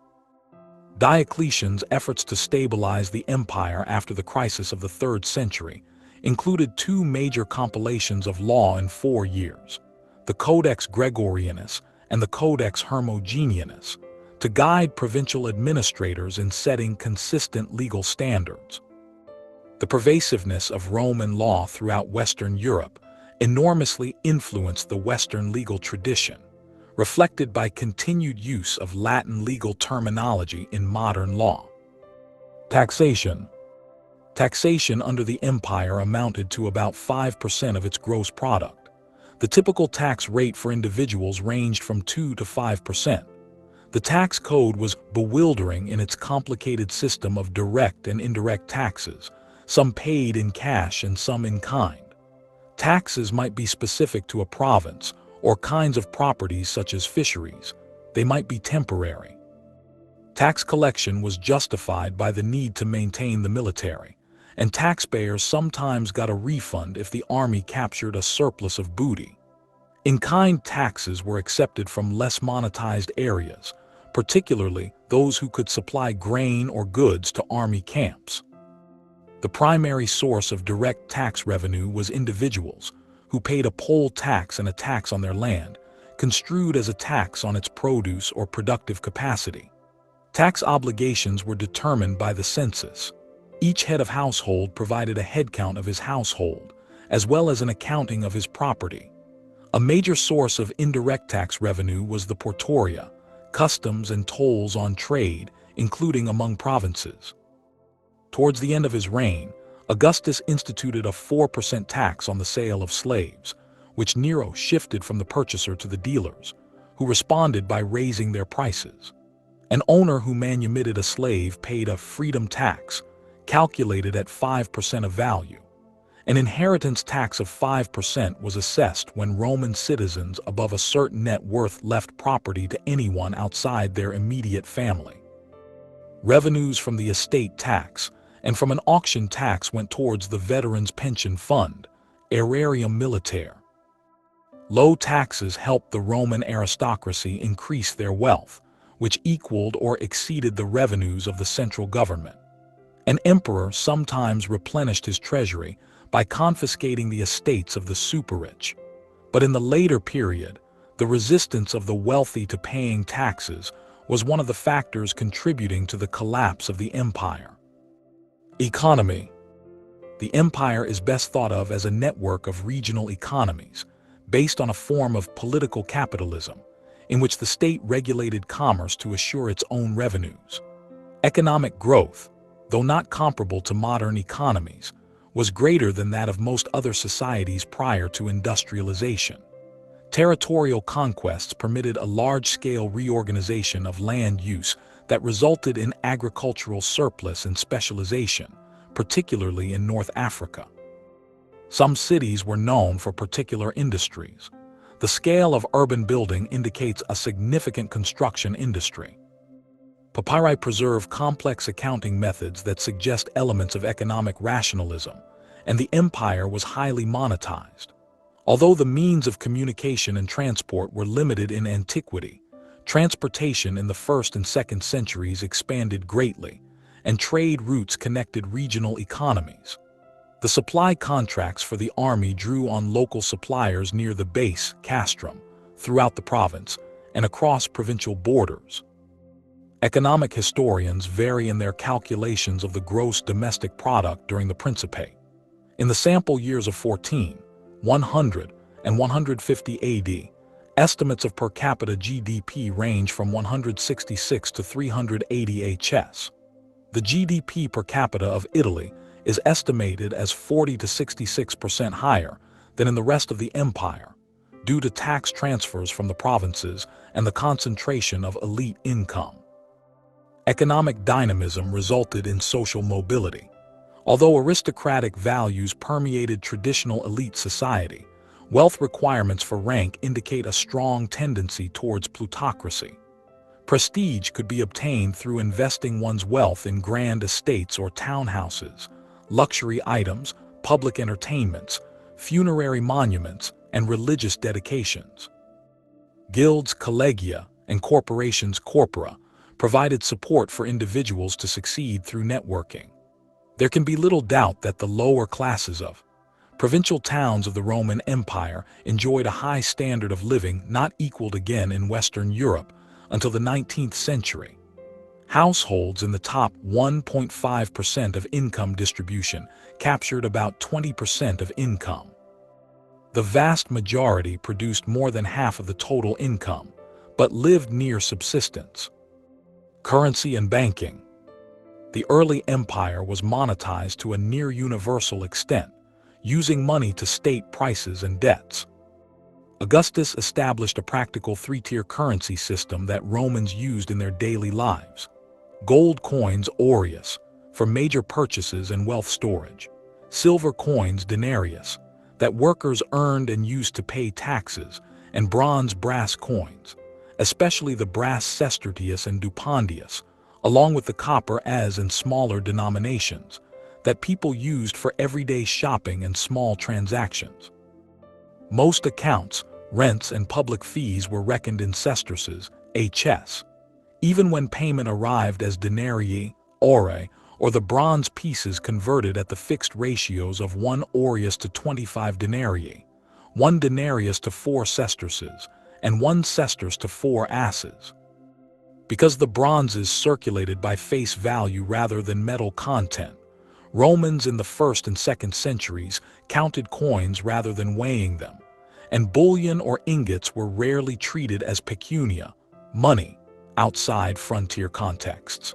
Diocletian's efforts to stabilize the empire after the crisis of the 3rd century included 2 major compilations of law in 4 years, the Codex Gregorianus and the Codex Hermogenianus, to guide provincial administrators in setting consistent legal standards. The pervasiveness of Roman law throughout Western Europe enormously influenced the Western legal tradition, reflected by continued use of Latin legal terminology in modern law. Taxation. Taxation under the empire amounted to about 5% of its gross product. The typical tax rate for individuals ranged from 2 to 5%. The tax code was bewildering in its complicated system of direct and indirect taxes, some paid in cash and some in kind. Taxes might be specific to a province or kinds of properties such as fisheries. They might be temporary. Tax collection was justified by the need to maintain the military, and taxpayers sometimes got a refund if the army captured a surplus of booty. In-kind taxes were accepted from less monetized areas, particularly those who could supply grain or goods to army camps. The primary source of direct tax revenue was individuals, who paid a poll tax and a tax on their land, construed as a tax on its produce or productive capacity. Tax obligations were determined by the census. Each head of household provided a headcount of his household, as well as an accounting of his property. A major source of indirect tax revenue was the portoria, customs and tolls on trade, including among provinces. Towards the end of his reign, Augustus instituted a 4% tax on the sale of slaves, which Nero shifted from the purchaser to the dealers, who responded by raising their prices. An owner who manumitted a slave paid a freedom tax, calculated at 5% of value. An inheritance tax of 5% was assessed when Roman citizens above a certain net worth left property to anyone outside their immediate family. Revenues from the estate tax and from an auction tax went towards the Veterans Pension Fund, Aerarium Militare. Low taxes helped the Roman aristocracy increase their wealth, which equaled or exceeded the revenues of the central government. An emperor sometimes replenished his treasury by confiscating the estates of the super-rich. But in the later period, the resistance of the wealthy to paying taxes was one of the factors contributing to the collapse of the empire. Economy. The empire is best thought of as a network of regional economies, based on a form of political capitalism, in which the state regulated commerce to assure its own revenues. Economic growth, though not comparable to modern economies, was greater than that of most other societies prior to industrialization. Territorial conquests permitted a large-scale reorganization of land use that resulted in agricultural surplus and specialization, particularly in North Africa. Some cities were known for particular industries. The scale of urban building indicates a significant construction industry. Papyri preserve complex accounting methods that suggest elements of economic rationalism, and the empire was highly monetized. Although the means of communication and transport were limited in antiquity, transportation in the 1st and 2nd centuries expanded greatly, and trade routes connected regional economies. The supply contracts for the army drew on local suppliers near the base, castrum, throughout the province, and across provincial borders. Economic historians vary in their calculations of the gross domestic product during the Principate. In the sample years of 14, 100, and 150 AD, estimates of per capita GDP range from 166 to 380 HS. The GDP per capita of Italy is estimated as 40 to 66% higher than in the rest of the empire, due to tax transfers from the provinces and the concentration of elite income. Economic dynamism resulted in social mobility. Although aristocratic values permeated traditional elite society, wealth requirements for rank indicate a strong tendency towards plutocracy. Prestige could be obtained through investing one's wealth in grand estates or townhouses, luxury items, public entertainments, funerary monuments, and religious dedications. Guilds, collegia, and corporations, corpora, provided support for individuals to succeed through networking. There can be little doubt that the lower classes of provincial towns of the Roman Empire enjoyed a high standard of living not equaled again in Western Europe until the 19th century. Households in the top 1.5% of income distribution captured about 20% of income. The vast majority produced more than half of the total income, but lived near subsistence. Currency and banking. The early empire was monetized to a near universal extent, using money to state prices and debts. Augustus established a practical three-tier currency system that Romans used in their daily lives. Gold coins aureus, for major purchases and wealth storage. Silver coins denarius, that workers earned and used to pay taxes, and bronze brass coins, especially the brass sestertius and dupondius, along with the copper as in smaller denominations, that people used for everyday shopping and small transactions. Most accounts, rents, and public fees were reckoned in sesterces, HS. Even when payment arrived as denarii, aurae, or the bronze pieces converted at the fixed ratios of 1 aureus to 25 denarii, 1 denarius to 4 sesterces, and 1 sesterce to 4 asses. Because the bronzes circulated by face value rather than metal content, Romans in the 1st and 2nd centuries counted coins rather than weighing them, and bullion or ingots were rarely treated as pecunia, money, outside frontier contexts.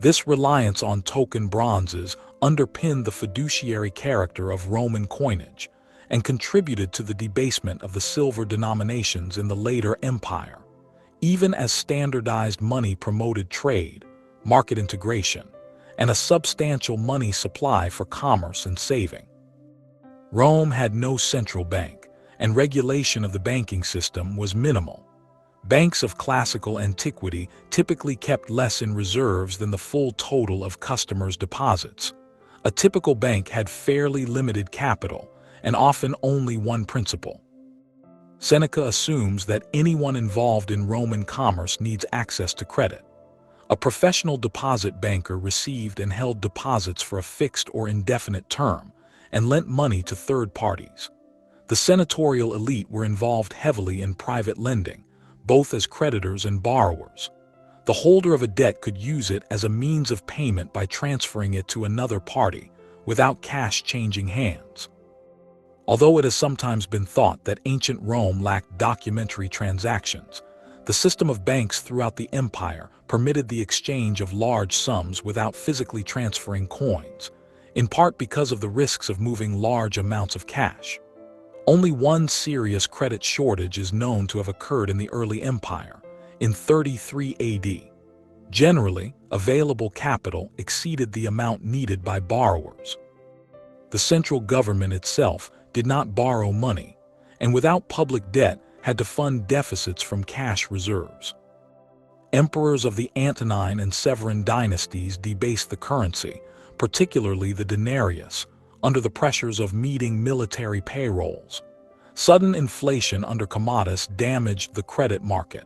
This reliance on token bronzes underpinned the fiduciary character of Roman coinage and contributed to the debasement of the silver denominations in the later empire, even as standardized money promoted trade, market integration, and a substantial money supply for commerce and saving. Rome had no central bank, and regulation of the banking system was minimal. Banks of classical antiquity typically kept less in reserves than the full total of customers' deposits. A typical bank had fairly limited capital, and often only one principal. Seneca assumes that anyone involved in Roman commerce needs access to credit. A professional deposit banker received and held deposits for a fixed or indefinite term, and lent money to third parties. The senatorial elite were involved heavily in private lending, both as creditors and borrowers. The holder of a debt could use it as a means of payment by transferring it to another party, without cash changing hands. Although it has sometimes been thought that ancient Rome lacked documentary transactions, the system of banks throughout the empire permitted the exchange of large sums without physically transferring coins, in part because of the risks of moving large amounts of cash. Only one serious credit shortage is known to have occurred in the early empire, in 33 AD. Generally, available capital exceeded the amount needed by borrowers. The central government itself did not borrow money, and without public debt had to fund deficits from cash reserves. Emperors of the Antonine and Severan dynasties debased the currency, particularly the denarius, under the pressures of meeting military payrolls. Sudden inflation under Commodus damaged the credit market.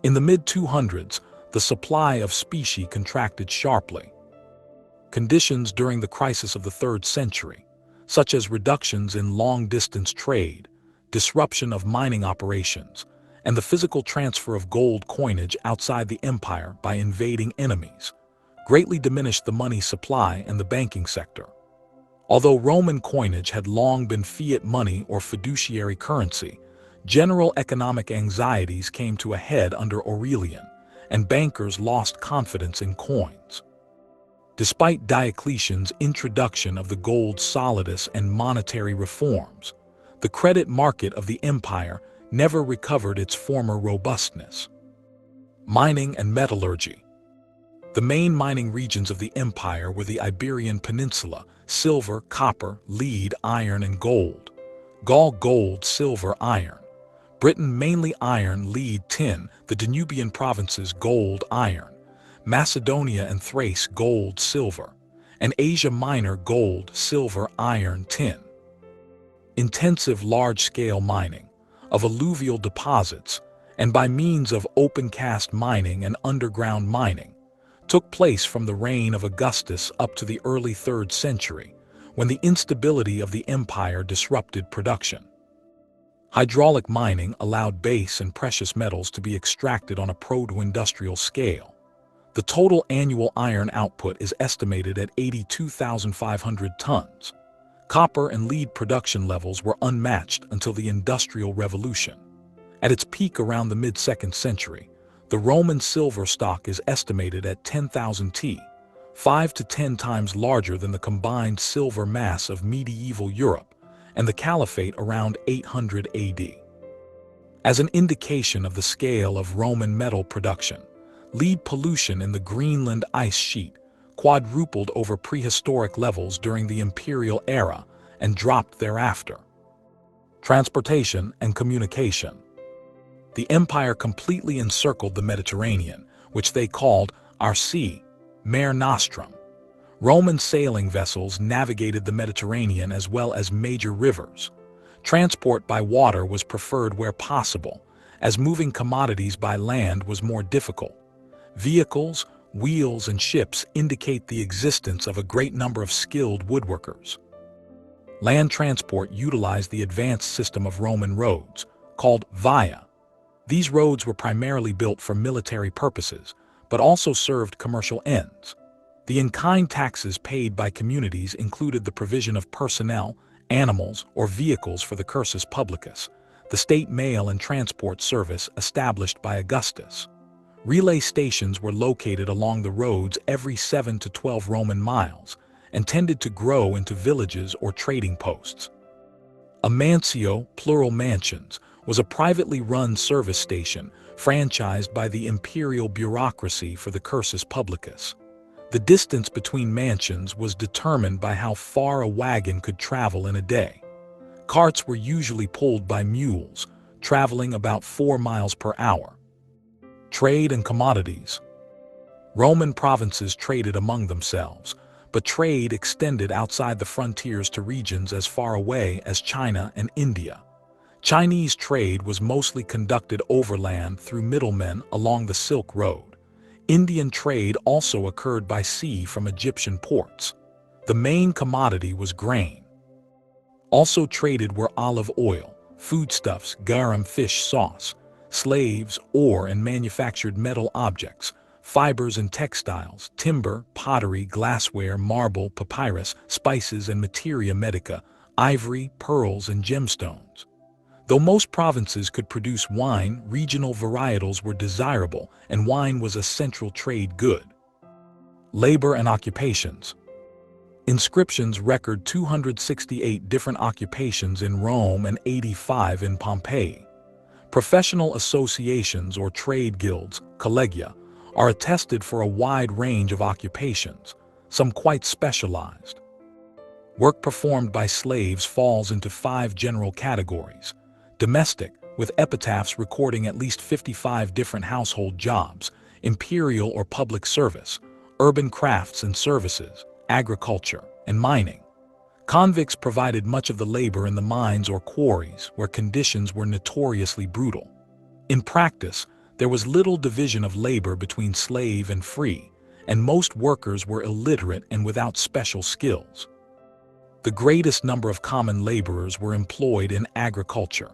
In the mid-200s, the supply of specie contracted sharply. Conditions during the crisis of the 3rd century, such as reductions in long-distance trade, disruption of mining operations, and the physical transfer of gold coinage outside the empire by invading enemies, greatly diminished the money supply and the banking sector. Although Roman coinage had long been fiat money or fiduciary currency, general economic anxieties came to a head under Aurelian, and bankers lost confidence in coins. Despite Diocletian's introduction of the gold solidus and monetary reforms, the credit market of the empire never recovered its former robustness. Mining and metallurgy. The main mining regions of the empire were the Iberian Peninsula, silver, copper, lead, iron, and gold. Gaul gold, silver, iron. Britain mainly iron, lead, tin, the Danubian provinces gold, iron. Macedonia and Thrace gold, silver. And Asia Minor gold, silver, iron, tin. Intensive large-scale mining, of alluvial deposits, and by means of open-cast mining and underground mining, took place from the reign of Augustus up to the early 3rd century, when the instability of the empire disrupted production. Hydraulic mining allowed base and precious metals to be extracted on a proto-industrial scale. The total annual iron output is estimated at 82,500 tons. Copper and lead production levels were unmatched until the Industrial Revolution. At its peak around the mid-2nd century, the Roman silver stock is estimated at 10,000 t, 5 to 10 times larger than the combined silver mass of medieval Europe, and the Caliphate around 800 AD. As an indication of the scale of Roman metal production, lead pollution in the Greenland ice sheet, quadrupled over prehistoric levels during the imperial era and dropped thereafter. Transportation and communication. The empire completely encircled the Mediterranean, which they called our sea, Mare Nostrum. Roman sailing vessels navigated the Mediterranean as well as major rivers. Transport by water was preferred where possible, as moving commodities by land was more difficult. Vehicles, wheels, and ships indicate the existence of a great number of skilled woodworkers. Land transport utilized the advanced system of Roman roads, called via. These roads were primarily built for military purposes, but also served commercial ends. The in-kind taxes paid by communities included the provision of personnel, animals, or vehicles for the cursus publicus, the state mail and transport service established by Augustus. Relay stations were located along the roads every 7 to 12 Roman miles and tended to grow into villages or trading posts. A mansio, plural mansions, was a privately run service station franchised by the imperial bureaucracy for the cursus publicus. The distance between mansions was determined by how far a wagon could travel in a day. Carts were usually pulled by mules, traveling about 4 miles per hour. Trade and commodities. Roman provinces traded among themselves, but trade extended outside the frontiers to regions as far away as China and India. Chinese trade was mostly conducted overland through middlemen along the Silk Road. Indian trade also occurred by sea from Egyptian ports. The main commodity was grain. Also traded were olive oil, foodstuffs, garum fish sauce, slaves, ore and manufactured metal objects, fibers and textiles, timber, pottery, glassware, marble, papyrus, spices and materia medica, ivory, pearls and gemstones. Though most provinces could produce wine, regional varietals were desirable, and wine was a central trade good. Labor and occupations. Inscriptions record 268 different occupations in Rome and 85 in Pompeii. Professional associations or trade guilds, collegia, are attested for a wide range of occupations, some quite specialized. Work performed by slaves falls into 5 general categories. Domestic, with epitaphs recording at least 55 different household jobs, imperial or public service, urban crafts and services, agriculture, and mining. Convicts provided much of the labor in the mines or quarries, where conditions were notoriously brutal. In practice, there was little division of labor between slave and free, and most workers were illiterate and without special skills. The greatest number of common laborers were employed in agriculture.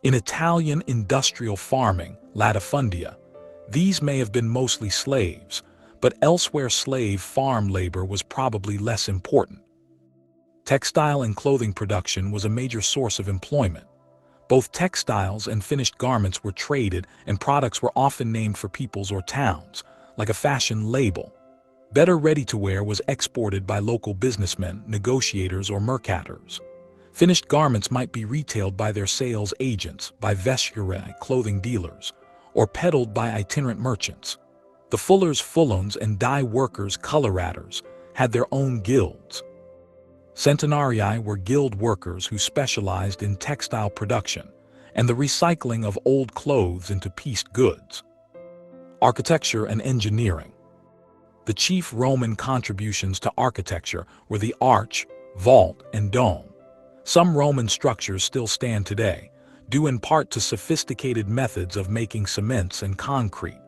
In Italian industrial farming, latifundia, these may have been mostly slaves, but elsewhere slave farm labor was probably less important. Textile and clothing production was a major source of employment. Both textiles and finished garments were traded, and products were often named for peoples or towns, like a fashion label. Better ready-to-wear was exported by local businessmen, negotiators, or mercators. Finished garments might be retailed by their sales agents, by vestiarii, clothing dealers, or peddled by itinerant merchants. The fullers, fulons, and dye workers, colorators, had their own guilds. Centenarii were guild workers who specialized in textile production and the recycling of old clothes into pieced goods. Architecture and engineering. The chief Roman contributions to architecture were the arch, vault, and dome. Some Roman structures still stand today, due in part to sophisticated methods of making cements and concrete.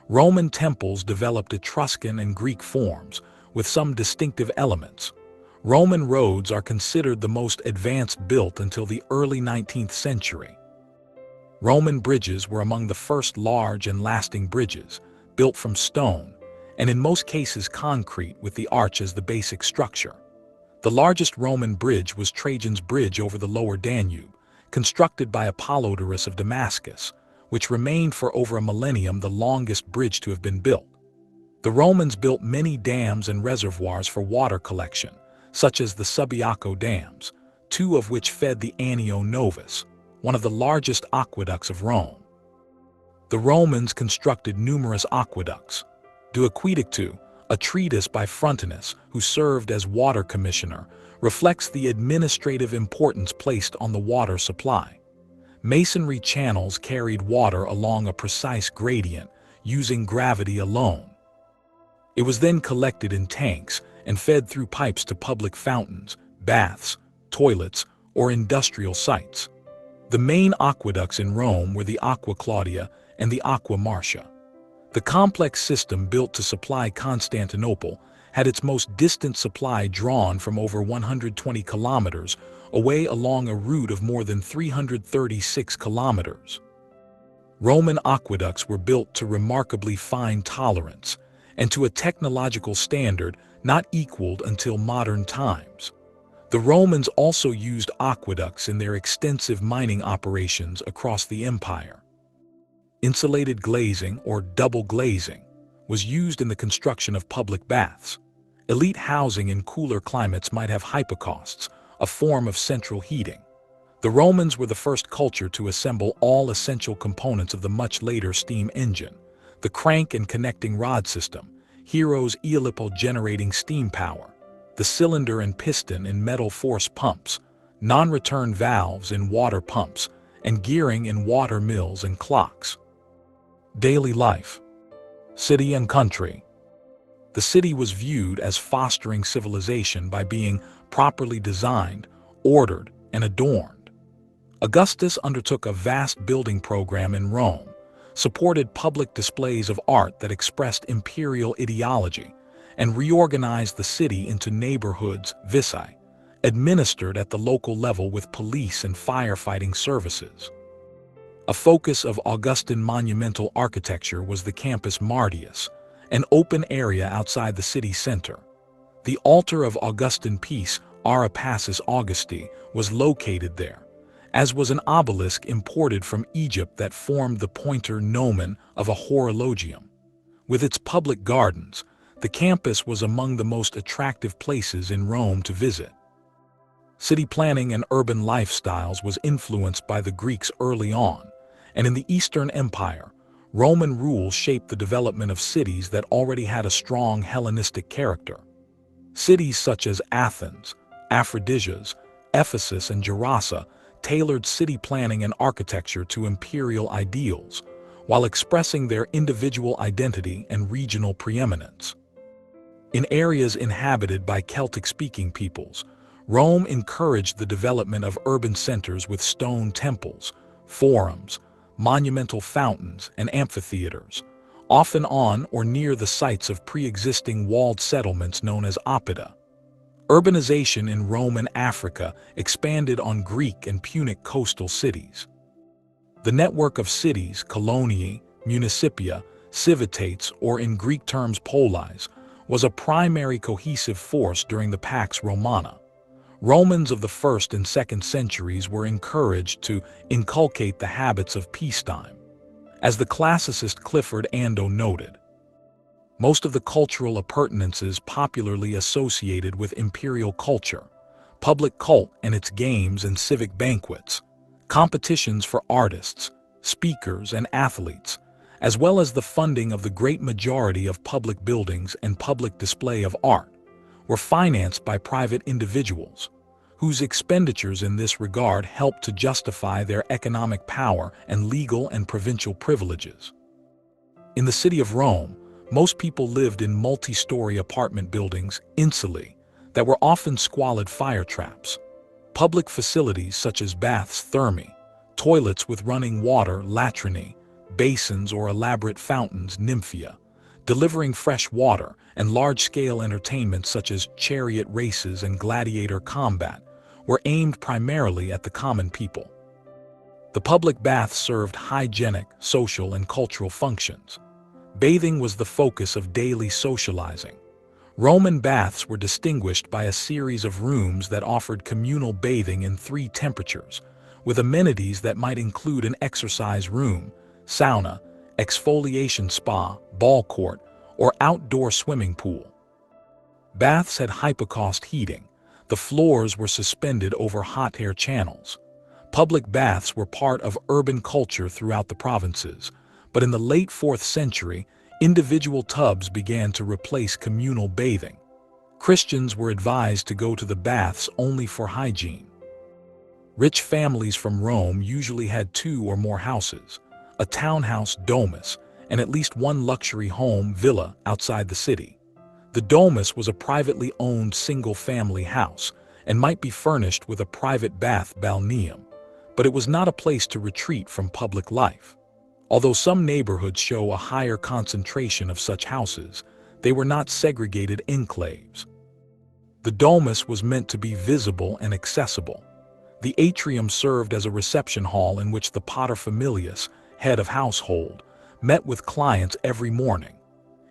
Roman temples developed Etruscan and Greek forms, with some distinctive elements. Roman roads are considered the most advanced built until the early 19th century. Roman bridges were among the first large and lasting bridges, built from stone, and in most cases concrete with the arch as the basic structure. The largest Roman bridge was Trajan's Bridge over the lower Danube, constructed by Apollodorus of Damascus, which remained for over a millennium the longest bridge to have been built. The Romans built many dams and reservoirs for water collection, such as the Subiaco dams, 2 of which fed the Anio Novus, one of the largest aqueducts of Rome. The Romans constructed numerous aqueducts. Do Aqueductu, A treatise by Frontinus, who served as water commissioner, reflects the administrative importance placed on the water supply. Masonry channels carried water along a precise gradient, using gravity alone. It was then collected in tanks and fed through pipes to public fountains, baths, toilets, or industrial sites. The main aqueducts in Rome were the Aqua Claudia and the Aqua Marcia. The complex system built to supply Constantinople had its most distant supply drawn from over 120 kilometers away along a route of more than 336 kilometers. Roman aqueducts were built to remarkably fine tolerance and to a technological standard not equaled until modern times. The Romans also used aqueducts in their extensive mining operations across the empire. Insulated glazing, or double glazing, was used in the construction of public baths. Elite housing in cooler climates might have hypocausts, a form of central heating. The Romans were the first culture to assemble all essential components of the much later steam engine: the crank and connecting rod system, Hero's eolipo generating steam power, the cylinder and piston in metal force pumps, non-return valves in water pumps, and gearing in water mills and clocks. Daily life. City and country. The city was viewed as fostering civilization by being properly designed, ordered, and adorned. Augustus undertook a vast building program in Rome, supported public displays of art that expressed imperial ideology, and reorganized the city into neighborhoods, vici, administered at the local level with police and firefighting services. A focus of Augustan monumental architecture was the Campus Martius, an open area outside the city center. The altar of Augustan peace, Ara Passus Augusti, was located there, as was an obelisk imported from Egypt that formed the pointer gnomon of a horologium. With its public gardens, the campus was among the most attractive places in Rome to visit. City planning and urban lifestyles was influenced by the Greeks early on, and in the Eastern Empire, Roman rule shaped the development of cities that already had a strong Hellenistic character. Cities such as Athens, Aphrodisias, Ephesus, and Gerasa tailored city planning and architecture to imperial ideals, while expressing their individual identity and regional preeminence. In areas inhabited by Celtic-speaking peoples, Rome encouraged the development of urban centers with stone temples, forums, monumental fountains, and amphitheaters, often on or near the sites of pre-existing walled settlements known as oppida. Urbanization in Roman Africa expanded on Greek and Punic coastal cities. The network of cities, coloniae, municipia, civitates, or in Greek terms polis, was a primary cohesive force during the Pax Romana. Romans of the 1st and 2nd centuries were encouraged to inculcate the habits of peacetime. As the classicist Clifford Ando noted, most of the cultural appurtenances popularly associated with imperial culture, public cult and its games and civic banquets, competitions for artists, speakers, and athletes, as well as the funding of the great majority of public buildings and public display of art, were financed by private individuals, whose expenditures in this regard helped to justify their economic power and legal and provincial privileges. In the city of Rome, most people lived in multi-story apartment buildings, insulae, that were often squalid fire traps. Public facilities such as baths, thermae, toilets with running water, latrinae, basins or elaborate fountains, nymphia, delivering fresh water, and large-scale entertainments such as chariot races and gladiator combat were aimed primarily at the common people. The public baths served hygienic, social, and cultural functions. Bathing was the focus of daily socializing. Roman baths were distinguished by a series of rooms that offered communal bathing in 3 temperatures, with amenities that might include an exercise room, sauna, exfoliation spa, ball court, or outdoor swimming pool. Baths had hypocaust heating. The floors were suspended over hot air channels. Public baths were part of urban culture throughout the provinces, but in the late 4th century, Individual tubs began to replace communal bathing. Christians were advised to go to the baths only for hygiene. Rich families from Rome usually had 2 or more houses, a townhouse domus, and at least one luxury home villa outside the city. The domus was a privately owned single-family house and might be furnished with a private bath balneum, but it was not a place to retreat from public life. Although some neighborhoods show a higher concentration of such houses, they were not segregated enclaves. The domus was meant to be visible and accessible. The atrium served as a reception hall in which the paterfamilias, head of household, met with clients every morning.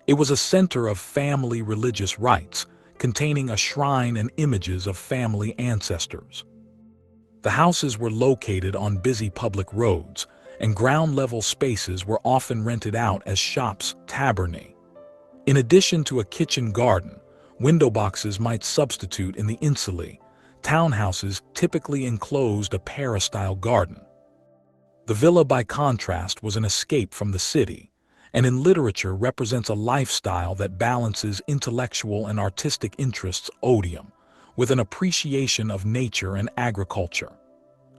It was a center of family religious rites, containing a shrine and images of family ancestors. The houses were located on busy public roads, and ground-level spaces were often rented out as shops, tabernae. In addition to a kitchen garden, window boxes might substitute in the insulae. Townhouses typically enclosed a peristyle garden. The villa, by contrast, was an escape from the city, and in literature represents a lifestyle that balances intellectual and artistic interests odium with an appreciation of nature and agriculture.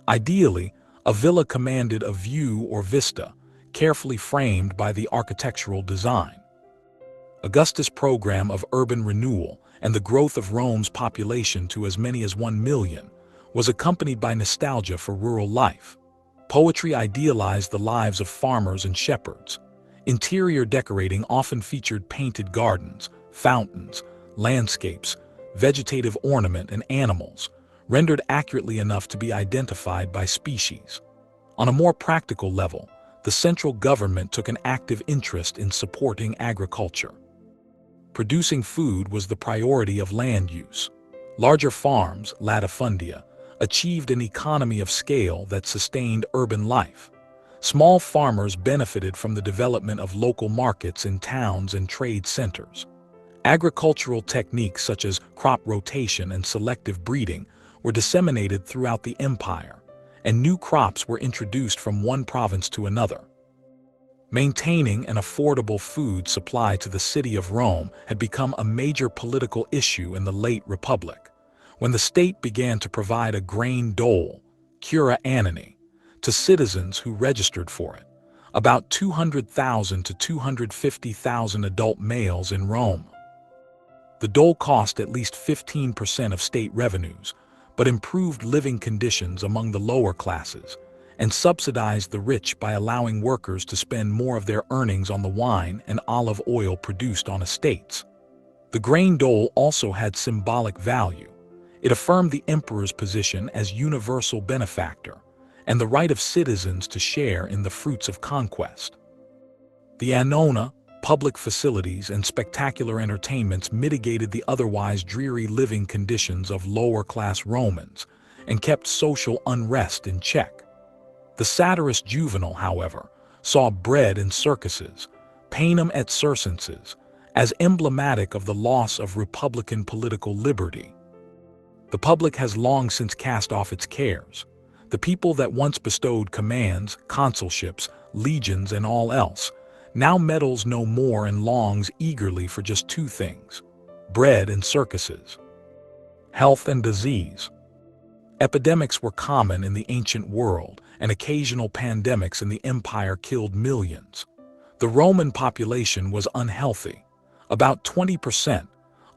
Ideally, a villa commanded a view or vista, carefully framed by the architectural design. Augustus' program of urban renewal and the growth of Rome's population to as many as 1 million was accompanied by nostalgia for rural life. Poetry idealized the lives of farmers and shepherds. Interior decorating often featured painted gardens, fountains, landscapes, vegetative ornament, and animals, rendered accurately enough to be identified by species. On a more practical level, the central government took an active interest in supporting agriculture. Producing food was the priority of land use. Larger farms, latifundia, achieved an economy of scale that sustained urban life. Small farmers benefited from the development of local markets in towns and trade centers. Agricultural techniques such as crop rotation and selective breeding were disseminated throughout the empire, and new crops were introduced from one province to another. Maintaining an affordable food supply to the city of Rome had become a major political issue in the late Republic, when the state began to provide a grain dole, cura annii, to citizens who registered for it, about 200,000 to 250,000 adult males in Rome. The dole cost at least 15% of state revenues, but improved living conditions among the lower classes, and subsidized the rich by allowing workers to spend more of their earnings on the wine and olive oil produced on estates. The grain dole also had symbolic value. It affirmed the emperor's position as universal benefactor, and the right of citizens to share in the fruits of conquest. The annona, public facilities, and spectacular entertainments mitigated the otherwise dreary living conditions of lower-class Romans and kept social unrest in check. The satirist Juvenal, however, saw bread and circuses, panem et circenses, as emblematic of the loss of republican political liberty. The public has long since cast off its cares. The people that once bestowed commands, consulships, legions, and all else, now meddles no more and longs eagerly for just 2 things: bread and circuses. Health and disease. Epidemics were common in the ancient world, and occasional pandemics in the empire killed millions. The Roman population was unhealthy. About 20%,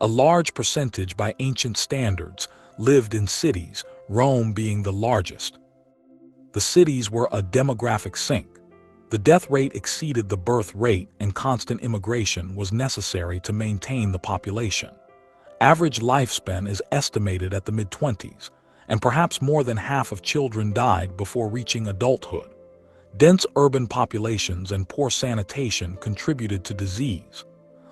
a large percentage by ancient standards, lived in cities, Rome being the largest. The cities were a demographic sink. The death rate exceeded the birth rate, and constant immigration was necessary to maintain the population. Average lifespan is estimated at the mid-20s, and perhaps more than half of children died before reaching adulthood. Dense urban populations and poor sanitation contributed to disease.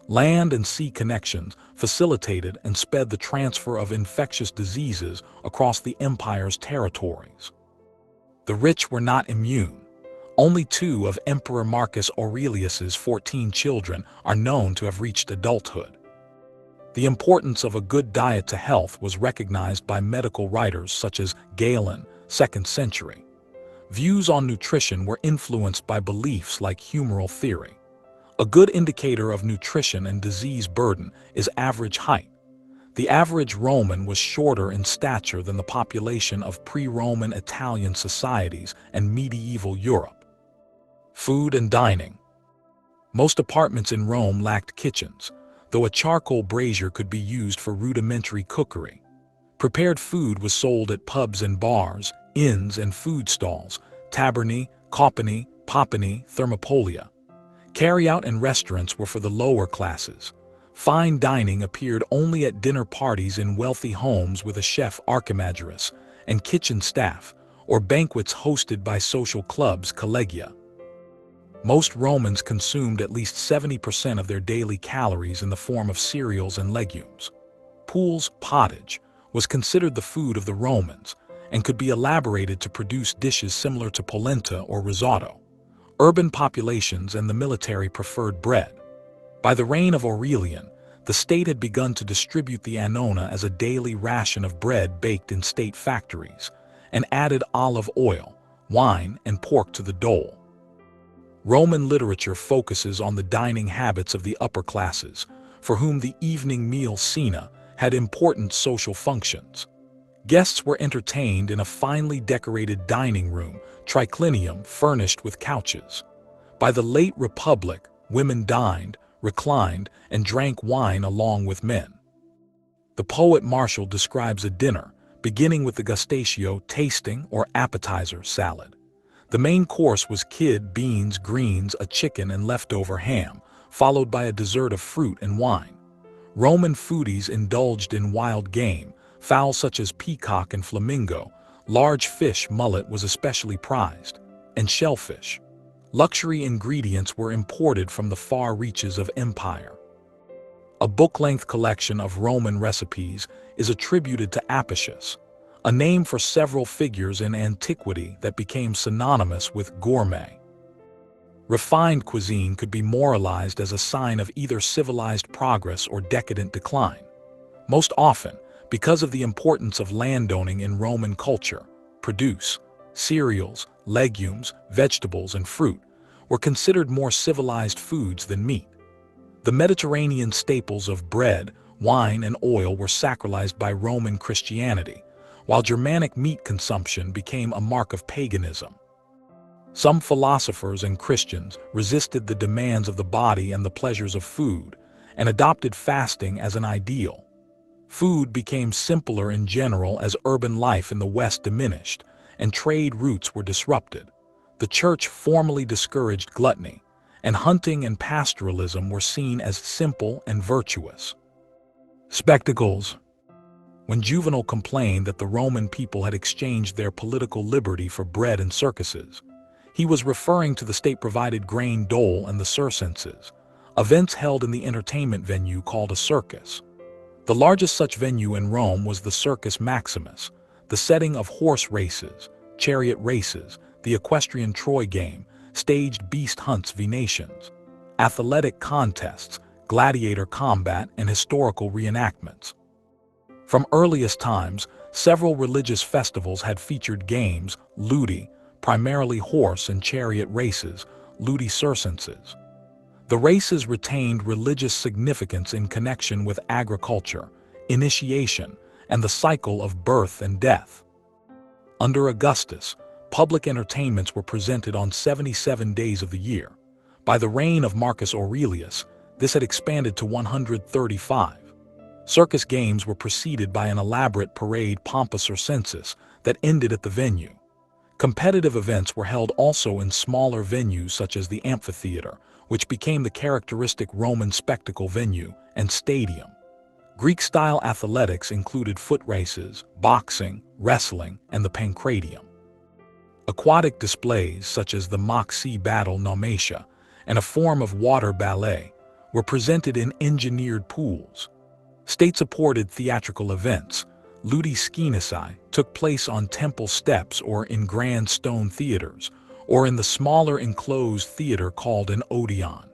Land and sea connections facilitated and sped the transfer of infectious diseases across the empire's territories. The rich were not immune. Only 2 of Emperor Marcus Aurelius's 14 children are known to have reached adulthood. The importance of a good diet to health was recognized by medical writers such as Galen, 2nd century. Views on nutrition were influenced by beliefs like humoral theory. A good indicator of nutrition and disease burden is average height. The average Roman was shorter in stature than the population of pre-Roman Italian societies and medieval Europe. Food and dining. Most apartments in Rome lacked kitchens, though a charcoal brazier could be used for rudimentary cookery. Prepared food was sold at pubs and bars, inns and food stalls, tabernae, copani, popani, thermopolia. Carry-out and restaurants were for the lower classes. Fine dining appeared only at dinner parties in wealthy homes with a chef archimagirus and kitchen staff, or banquets hosted by social clubs collegia. Most Romans consumed at least 70% of their daily calories in the form of cereals and legumes. Pools, pottage, was considered the food of the Romans and could be elaborated to produce dishes similar to polenta or risotto. Urban populations and the military preferred bread. By the reign of Aurelian, the state had begun to distribute the annona as a daily ration of bread baked in state factories, and added olive oil, wine, and pork to the dole. Roman literature focuses on the dining habits of the upper classes, for whom the evening meal cena had important social functions. Guests were entertained in a finely decorated dining room, triclinium, furnished with couches. By the late Republic, women dined, reclined, and drank wine along with men. The poet Martial describes a dinner, beginning with the gustatio, tasting, or appetizer salad. The main course was kid, beans, greens, a chicken, and leftover ham, followed by a dessert of fruit and wine. Roman foodies indulged in wild game, fowl such as peacock and flamingo. Large fish, mullet, was especially prized, and shellfish. Luxury ingredients were imported from the far reaches of empire. A book-length collection of Roman recipes is attributed to Apicius, a name for several figures in antiquity that became synonymous with gourmet. Refined cuisine could be moralized as a sign of either civilized progress or decadent decline. Most often, because of the importance of landowning in Roman culture, produce, cereals, legumes, vegetables, and fruit were considered more civilized foods than meat. The Mediterranean staples of bread, wine, and oil were sacralized by Roman Christianity, while Germanic meat consumption became a mark of paganism. Some philosophers and Christians resisted the demands of the body and the pleasures of food, and adopted fasting as an ideal. Food became simpler in general as urban life in the West diminished, and trade routes were disrupted. The church formally discouraged gluttony, and hunting and pastoralism were seen as simple and virtuous. Spectacles. When Juvenal complained that the Roman people had exchanged their political liberty for bread and circuses, he was referring to the state-provided grain dole and the circenses, events held in the entertainment venue called a circus. The largest such venue in Rome was the Circus Maximus, the setting of horse races, chariot races, the equestrian Troy game, staged beast hunts venations, athletic contests, gladiator combat, and historical reenactments. From earliest times, several religious festivals had featured games, ludi, primarily horse and chariot races, ludi circenses. The races retained religious significance in connection with agriculture, initiation, and the cycle of birth and death. Under Augustus, public entertainments were presented on 77 days of the year. By the reign of Marcus Aurelius, this had expanded to 135. Circus games were preceded by an elaborate parade pompa circensis that ended at the venue. Competitive events were held also in smaller venues such as the amphitheater, which became the characteristic Roman spectacle venue, and stadium. Greek-style athletics included foot races, boxing, wrestling, and the pancratium. Aquatic displays such as the mock sea battle naumatia and a form of water ballet were presented in engineered pools. State-supported theatrical events, ludi scenesi, took place on temple steps or in grand stone theaters, or in the smaller enclosed theater called an odeon.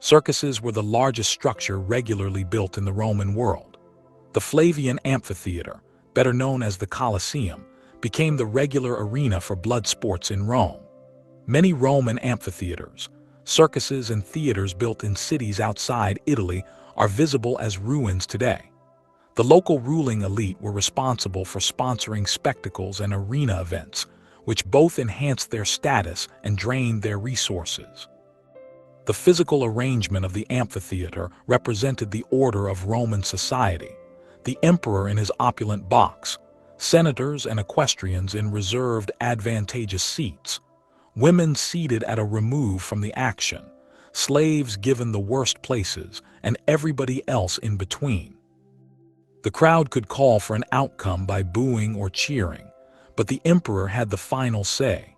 Circuses were the largest structure regularly built in the Roman world. The Flavian amphitheater, better known as the Colosseum, became the regular arena for blood sports in Rome. Many Roman amphitheaters, Circuses and theaters built in cities outside Italy are visible as ruins today. The local ruling elite were responsible for sponsoring spectacles and arena events, which both enhanced their status and drained their resources. The physical arrangement of the amphitheater represented the order of Roman society, the emperor in his opulent box, senators and equestrians in reserved advantageous seats, women seated at a remove from the action, slaves given the worst places, and everybody else in between. The crowd could call for an outcome by booing or cheering, but the emperor had the final say.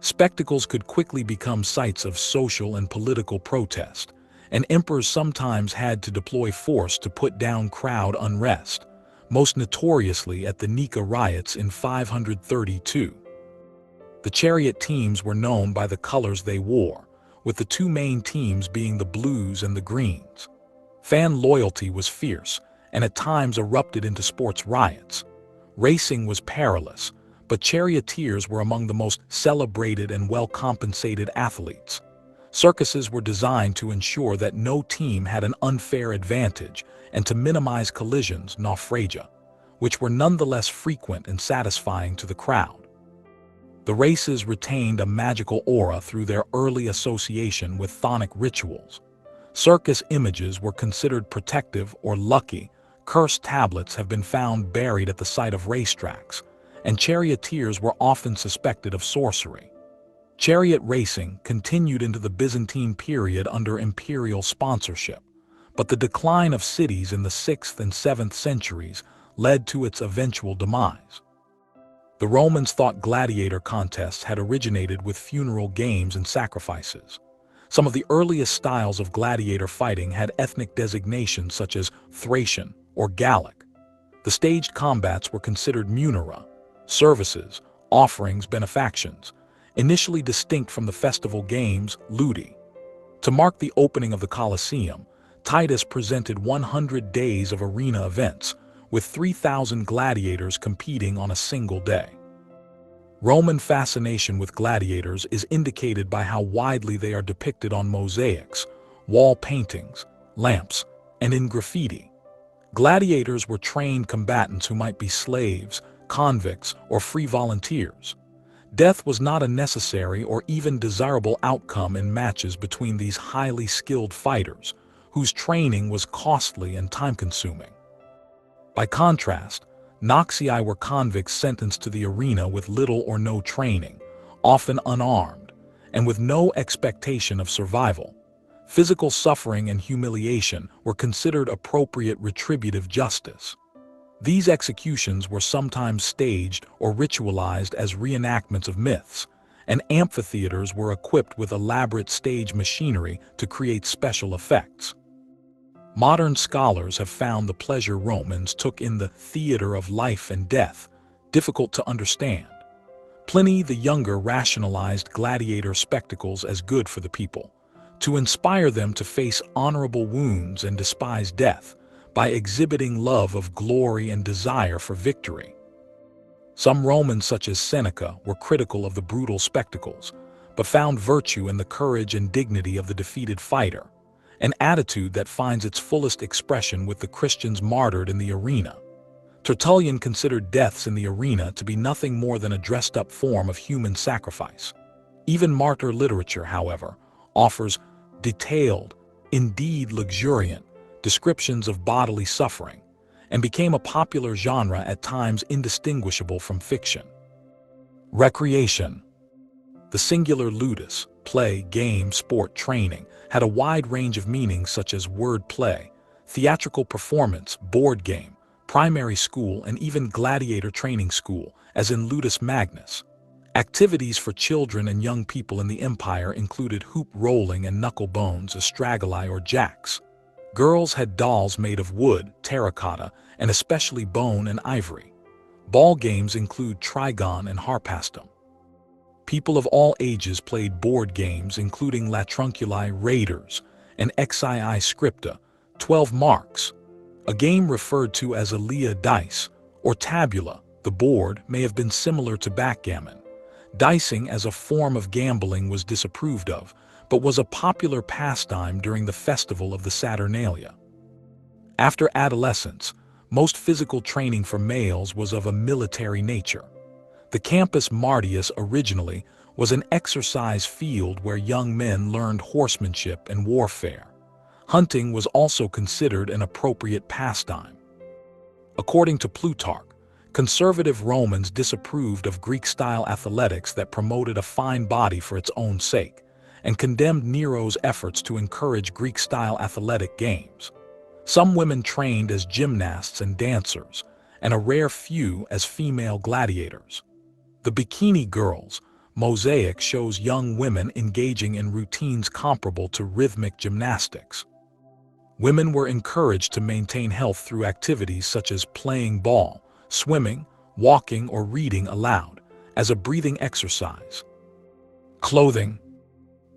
Spectacles could quickly become sites of social and political protest, and emperors sometimes had to deploy force to put down crowd unrest, most notoriously at the Nika riots in 532. The chariot teams were known by the colors they wore, with the two main teams being the blues and the greens. Fan loyalty was fierce, and at times erupted into sports riots. Racing was perilous, but charioteers were among the most celebrated and well-compensated athletes. Circuses were designed to ensure that no team had an unfair advantage and to minimize collisions, naufragia, which were nonetheless frequent and satisfying to the crowd. The races retained a magical aura through their early association with chthonic rituals. Circus images were considered protective or lucky. Cursed tablets have been found buried at the site of racetracks, and charioteers were often suspected of sorcery. Chariot racing continued into the Byzantine period under imperial sponsorship, but the decline of cities in the 6th and 7th centuries led to its eventual demise. The Romans thought gladiator contests had originated with funeral games and sacrifices. Some of the earliest styles of gladiator fighting had ethnic designations such as Thracian or Gallic. The staged combats were considered munera, services, offerings, benefactions, initially distinct from the festival games, ludi. To mark the opening of the Colosseum, Titus presented 100 days of arena events, with 3,000 gladiators competing on a single day. Roman fascination with gladiators is indicated by how widely they are depicted on mosaics, wall paintings, lamps, and in graffiti. Gladiators were trained combatants who might be slaves, convicts, or free volunteers. Death was not a necessary or even desirable outcome in matches between these highly skilled fighters, whose training was costly and time-consuming. By contrast, Noxii were convicts sentenced to the arena with little or no training, often unarmed, and with no expectation of survival. Physical suffering and humiliation were considered appropriate retributive justice. These executions were sometimes staged or ritualized as reenactments of myths, and amphitheaters were equipped with elaborate stage machinery to create special effects. Modern scholars have found the pleasure Romans took in the theater of life and death difficult to understand. Pliny the Younger rationalized gladiator spectacles as good for the people, to inspire them to face honorable wounds and despise death, by exhibiting love of glory and desire for victory. Some Romans, such as Seneca, were critical of the brutal spectacles, but found virtue in the courage and dignity of the defeated fighter, an attitude that finds its fullest expression with the Christians martyred in the arena. Tertullian considered deaths in the arena to be nothing more than a dressed-up form of human sacrifice. Even martyr literature, however, offers detailed, indeed luxuriant, descriptions of bodily suffering, and became a popular genre at times indistinguishable from fiction. Recreation. The singular ludus, play, game, sport, training, had a wide range of meanings such as word play, theatrical performance, board game, primary school, and even gladiator training school, as in Ludus Magnus. Activities for children and young people in the empire included hoop rolling and knuckle bones, astragali or jacks. Girls had dolls made of wood, terracotta, and especially bone and ivory. Ball games include trigon and harpastum. People of all ages played board games including Latrunculi Raiders and Xii Scripta, 12 marks. A game referred to as Alia dice, or tabula, the board, may have been similar to backgammon. Dicing as a form of gambling was disapproved of, but was a popular pastime during the festival of the Saturnalia. After adolescence, most physical training for males was of a military nature. The Campus Martius originally was an exercise field where young men learned horsemanship and warfare. Hunting was also considered an appropriate pastime. According to Plutarch, conservative Romans disapproved of Greek-style athletics that promoted a fine body for its own sake, and condemned Nero's efforts to encourage Greek-style athletic games. Some women trained as gymnasts and dancers, and a rare few as female gladiators. The Bikini Girls mosaic shows young women engaging in routines comparable to rhythmic gymnastics. Women were encouraged to maintain health through activities such as playing ball, swimming, walking, or reading aloud, as a breathing exercise. Clothing.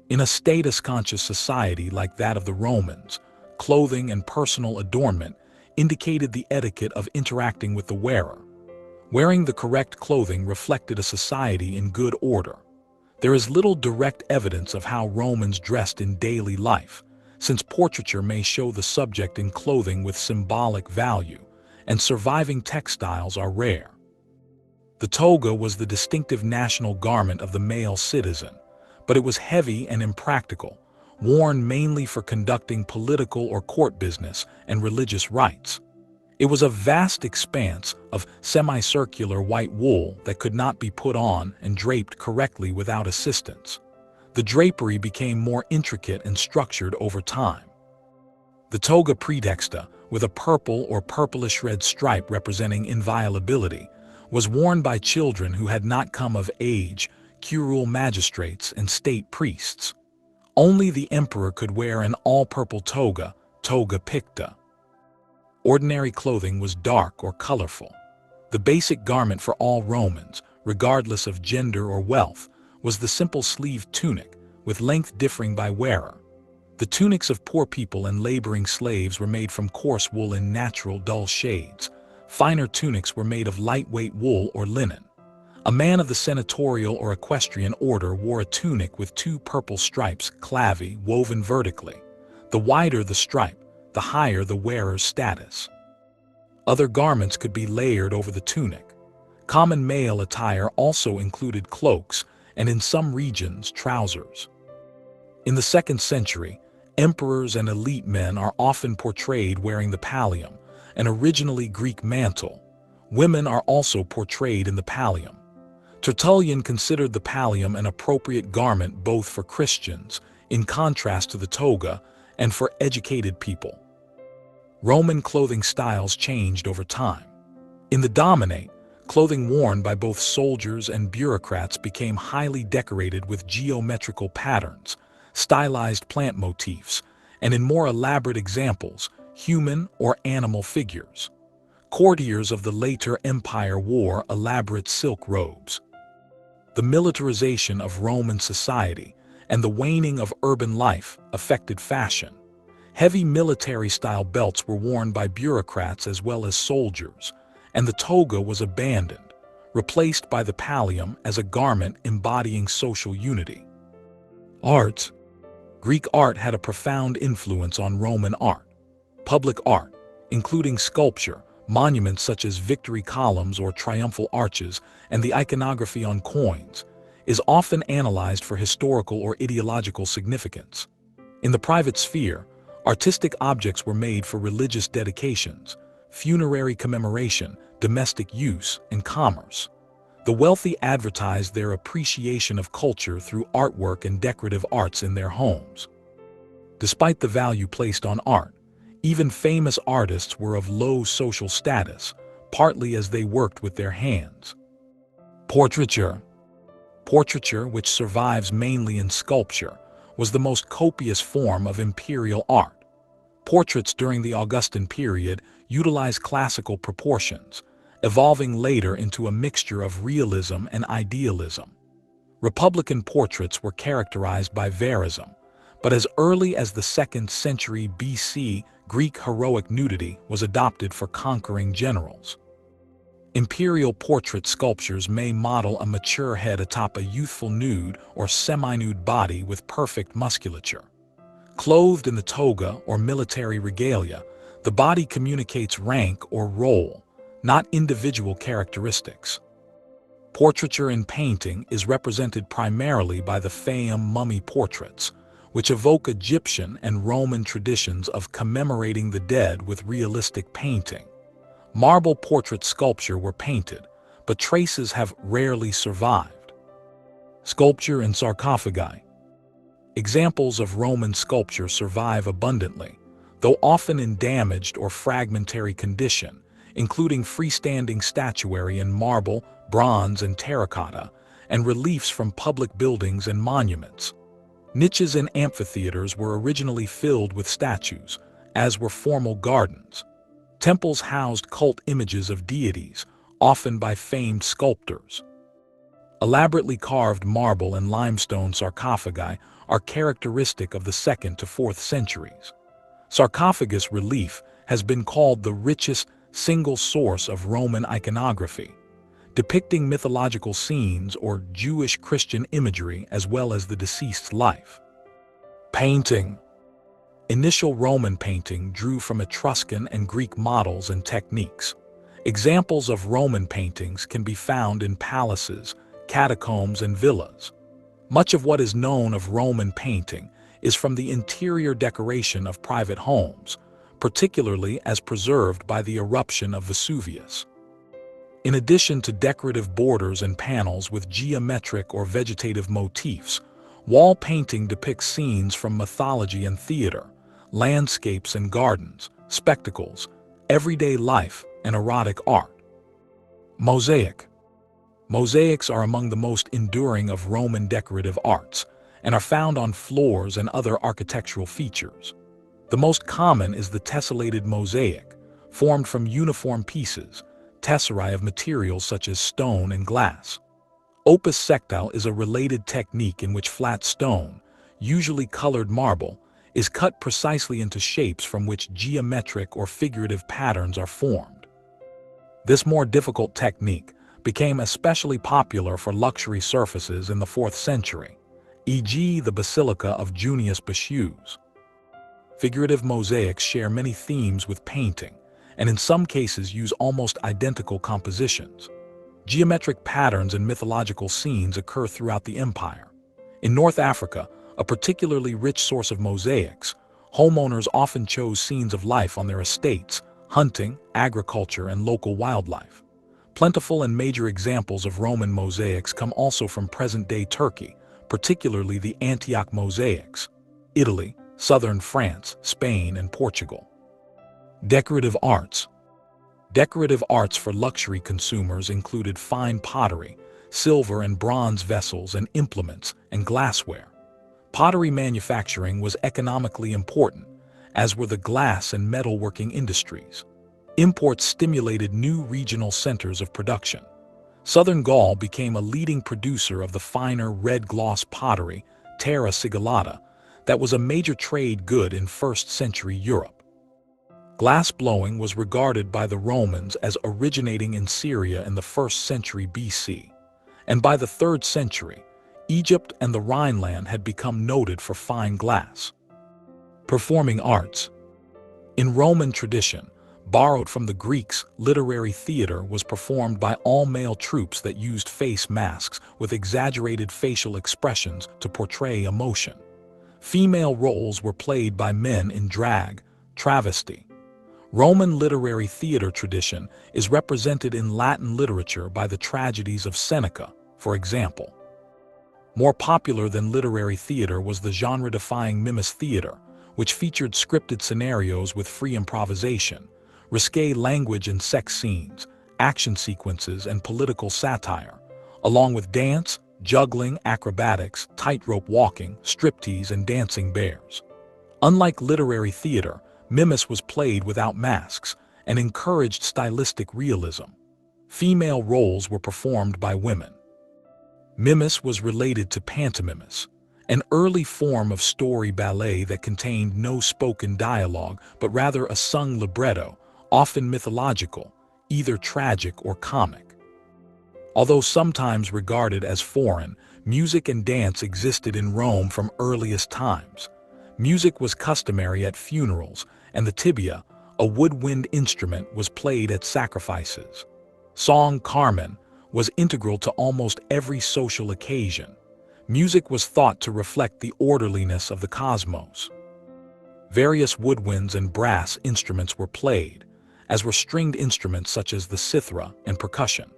In a status-conscious society like that of the Romans, clothing and personal adornment indicated the etiquette of interacting with the wearer. Wearing the correct clothing reflected a society in good order. There is little direct evidence of how Romans dressed in daily life, since portraiture may show the subject in clothing with symbolic value, and surviving textiles are rare. The toga was the distinctive national garment of the male citizen, but it was heavy and impractical, worn mainly for conducting political or court business and religious rites. It was a vast expanse of semicircular white wool that could not be put on and draped correctly without assistance. The drapery became more intricate and structured over time. The toga praetexta, with a purple or purplish-red stripe representing inviolability, was worn by children who had not come of age, curule magistrates, and state priests. Only the emperor could wear an all-purple toga, toga picta. Ordinary clothing was dark or colorful. The basic garment for all Romans, regardless of gender or wealth, was the simple sleeved tunic, with length differing by wearer. The tunics of poor people and laboring slaves were made from coarse wool in natural dull shades. Finer tunics were made of lightweight wool or linen. A man of the senatorial or equestrian order wore a tunic with two purple stripes, clavi, woven vertically. The wider the stripe, the higher the wearer's status. Other garments could be layered over the tunic. Common male attire also included cloaks, and in some regions, trousers. In the 2nd century, emperors and elite men are often portrayed wearing the pallium, an originally Greek mantle. Women are also portrayed in the pallium. Tertullian considered the pallium an appropriate garment both for Christians, in contrast to the toga, and for educated people. Roman clothing styles changed over time. In the Dominate, clothing worn by both soldiers and bureaucrats became highly decorated with geometrical patterns, stylized plant motifs, and in more elaborate examples, human or animal figures. Courtiers of the later empire wore elaborate silk robes. The militarization of Roman society and the waning of urban life affected fashion. Heavy military-style belts were worn by bureaucrats as well as soldiers, and the toga was abandoned, replaced by the pallium as a garment embodying social unity. Arts. Greek art had a profound influence on Roman art. Public art, including sculpture, monuments such as victory columns or triumphal arches, and the iconography on coins, is often analyzed for historical or ideological significance. In the private sphere, artistic objects were made for religious dedications, funerary commemoration, domestic use, and commerce. The wealthy advertised their appreciation of culture through artwork and decorative arts in their homes. Despite the value placed on art, even famous artists were of low social status, partly as they worked with their hands. Portraiture. Portraiture, which survives mainly in sculpture, was the most copious form of imperial art. Portraits during the Augustan period utilized classical proportions, evolving later into a mixture of realism and idealism. Republican portraits were characterized by verism, but as early as the 2nd century BC, Greek heroic nudity was adopted for conquering generals. Imperial portrait sculptures may model a mature head atop a youthful nude or semi-nude body with perfect musculature. Clothed in the toga or military regalia, the body communicates rank or role, not individual characteristics. Portraiture in painting is represented primarily by the Fayum mummy portraits, which evoke Egyptian and Roman traditions of commemorating the dead with realistic painting. Marble portrait sculpture were painted, but traces have rarely survived. Sculpture in sarcophagi. Examples of Roman sculpture survive abundantly, though often in damaged or fragmentary condition, including freestanding statuary in marble, bronze, and terracotta, and reliefs from public buildings and monuments. Niches in amphitheaters were originally filled with statues, as were formal gardens. Temples housed cult images of deities, often by famed sculptors. Elaborately carved marble and limestone sarcophagi are characteristic of the 2nd to 4th centuries. Sarcophagus relief has been called the richest single source of Roman iconography, depicting mythological scenes or Jewish Christian imagery as well as the deceased's life. Painting. Initial Roman painting drew from Etruscan and Greek models and techniques. Examples of Roman paintings can be found in palaces, catacombs, and villas. Much of what is known of Roman painting is from the interior decoration of private homes, particularly as preserved by the eruption of Vesuvius. In addition to decorative borders and panels with geometric or vegetative motifs, wall painting depicts scenes from mythology and theater, landscapes and gardens, spectacles, everyday life, and erotic art. Mosaic. Mosaics are among the most enduring of Roman decorative arts and are found on floors and other architectural features. The most common is the tessellated mosaic, formed from uniform pieces, tesserae of materials such as stone and glass. Opus sectile is a related technique in which flat stone, usually colored marble, is cut precisely into shapes from which geometric or figurative patterns are formed. This more difficult technique became especially popular for luxury surfaces in the 4th century, e.g. the Basilica of Junius Bacchus. Figurative mosaics share many themes with painting, and in some cases use almost identical compositions. Geometric patterns and mythological scenes occur throughout the empire. In North Africa, a particularly rich source of mosaics, homeowners often chose scenes of life on their estates, hunting, agriculture, and local wildlife. Plentiful and major examples of Roman mosaics come also from present-day Turkey, particularly the Antioch mosaics, Italy, southern France, Spain, and Portugal. Decorative arts. Decorative arts for luxury consumers included fine pottery, silver and bronze vessels and implements, and glassware. Pottery manufacturing was economically important, as were the glass and metalworking industries. Imports stimulated new regional centers of production. Southern Gaul became a leading producer of the finer red gloss pottery, terra sigillata, that was a major trade good in 1st century Europe. Glass blowing was regarded by the Romans as originating in Syria in the 1st century BC, and by the 3rd century, Egypt and the Rhineland had become noted for fine glass. Performing arts. In Roman tradition, borrowed from the Greeks, literary theater was performed by all-male troupes that used face masks with exaggerated facial expressions to portray emotion. Female roles were played by men in drag, travesty. Roman literary theater tradition is represented in Latin literature by the tragedies of Seneca, for example. More popular than literary theater was the genre-defying mimes theater, which featured scripted scenarios with free improvisation, risque language and sex scenes, action sequences, and political satire, along with dance, juggling, acrobatics, tightrope walking, striptease, and dancing bears. Unlike literary theater, mimes was played without masks and encouraged stylistic realism. Female roles were performed by women. Mimes was related to pantomimes, an early form of story ballet that contained no spoken dialogue but rather a sung libretto, often mythological, either tragic or comic. Although sometimes regarded as foreign, music and dance existed in Rome from earliest times. Music was customary at funerals, and the tibia, a woodwind instrument, was played at sacrifices. Song Carmen was integral to almost every social occasion. Music was thought to reflect the orderliness of the cosmos. Various woodwinds and brass instruments were played, as were stringed instruments such as the cithara and percussion.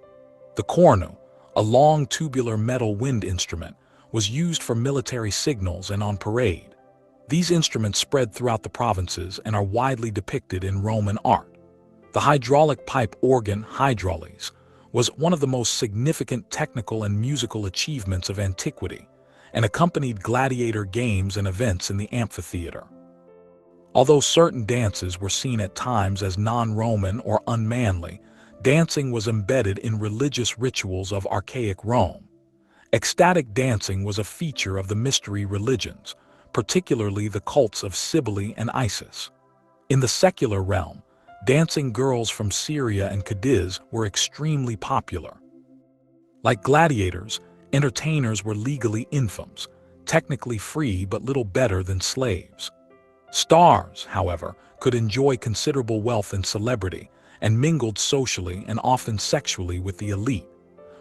The cornu, a long tubular metal wind instrument, was used for military signals and on parade. These instruments spread throughout the provinces and are widely depicted in Roman art. The hydraulic pipe organ, hydraules, was one of the most significant technical and musical achievements of antiquity, and accompanied gladiator games and events in the amphitheater. Although certain dances were seen at times as non-Roman or unmanly, dancing was embedded in religious rituals of archaic Rome. Ecstatic dancing was a feature of the mystery religions, particularly the cults of Cybele and Isis. In the secular realm, dancing girls from Syria and Cadiz were extremely popular. Like gladiators, entertainers were legally infams, technically free but little better than slaves. Stars, however, could enjoy considerable wealth and celebrity, and mingled socially and often sexually with the elite.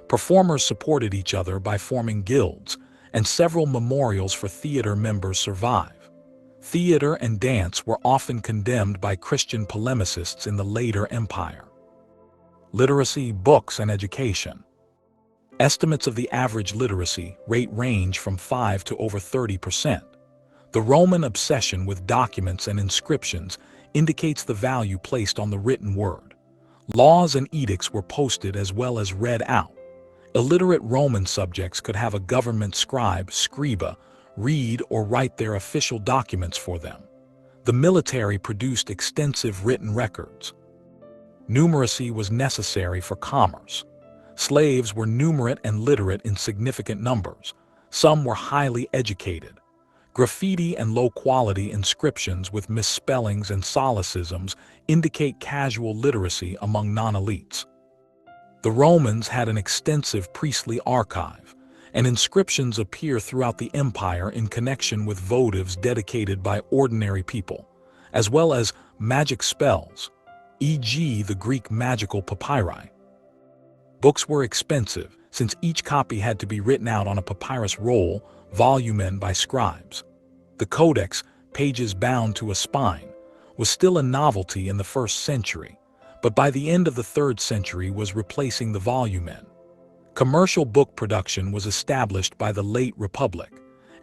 Performers supported each other by forming guilds, and several memorials for theater members survive. Theater and dance were often condemned by Christian polemicists in the later empire. Literacy, books, and education. Estimates of the average literacy rate range from 5 to over 30%. The Roman obsession with documents and inscriptions indicates the value placed on the written word. Laws and edicts were posted as well as read out. Illiterate Roman subjects could have a government scribe, scriba, read or write their official documents for them. The military produced extensive written records. Numeracy was necessary for commerce. Slaves were numerate and literate in significant numbers. Some were highly educated. Graffiti and low-quality inscriptions with misspellings and solecisms indicate casual literacy among non-elites. The Romans had an extensive priestly archive, and inscriptions appear throughout the empire in connection with votives dedicated by ordinary people, as well as magic spells, e.g. the Greek magical papyri. Books were expensive, since each copy had to be written out on a papyrus roll, volumen by scribes. The codex, pages bound to a spine, was still a novelty in the 1st century, but by the end of the 3rd century was replacing the volumen. Commercial book production was established by the late Republic,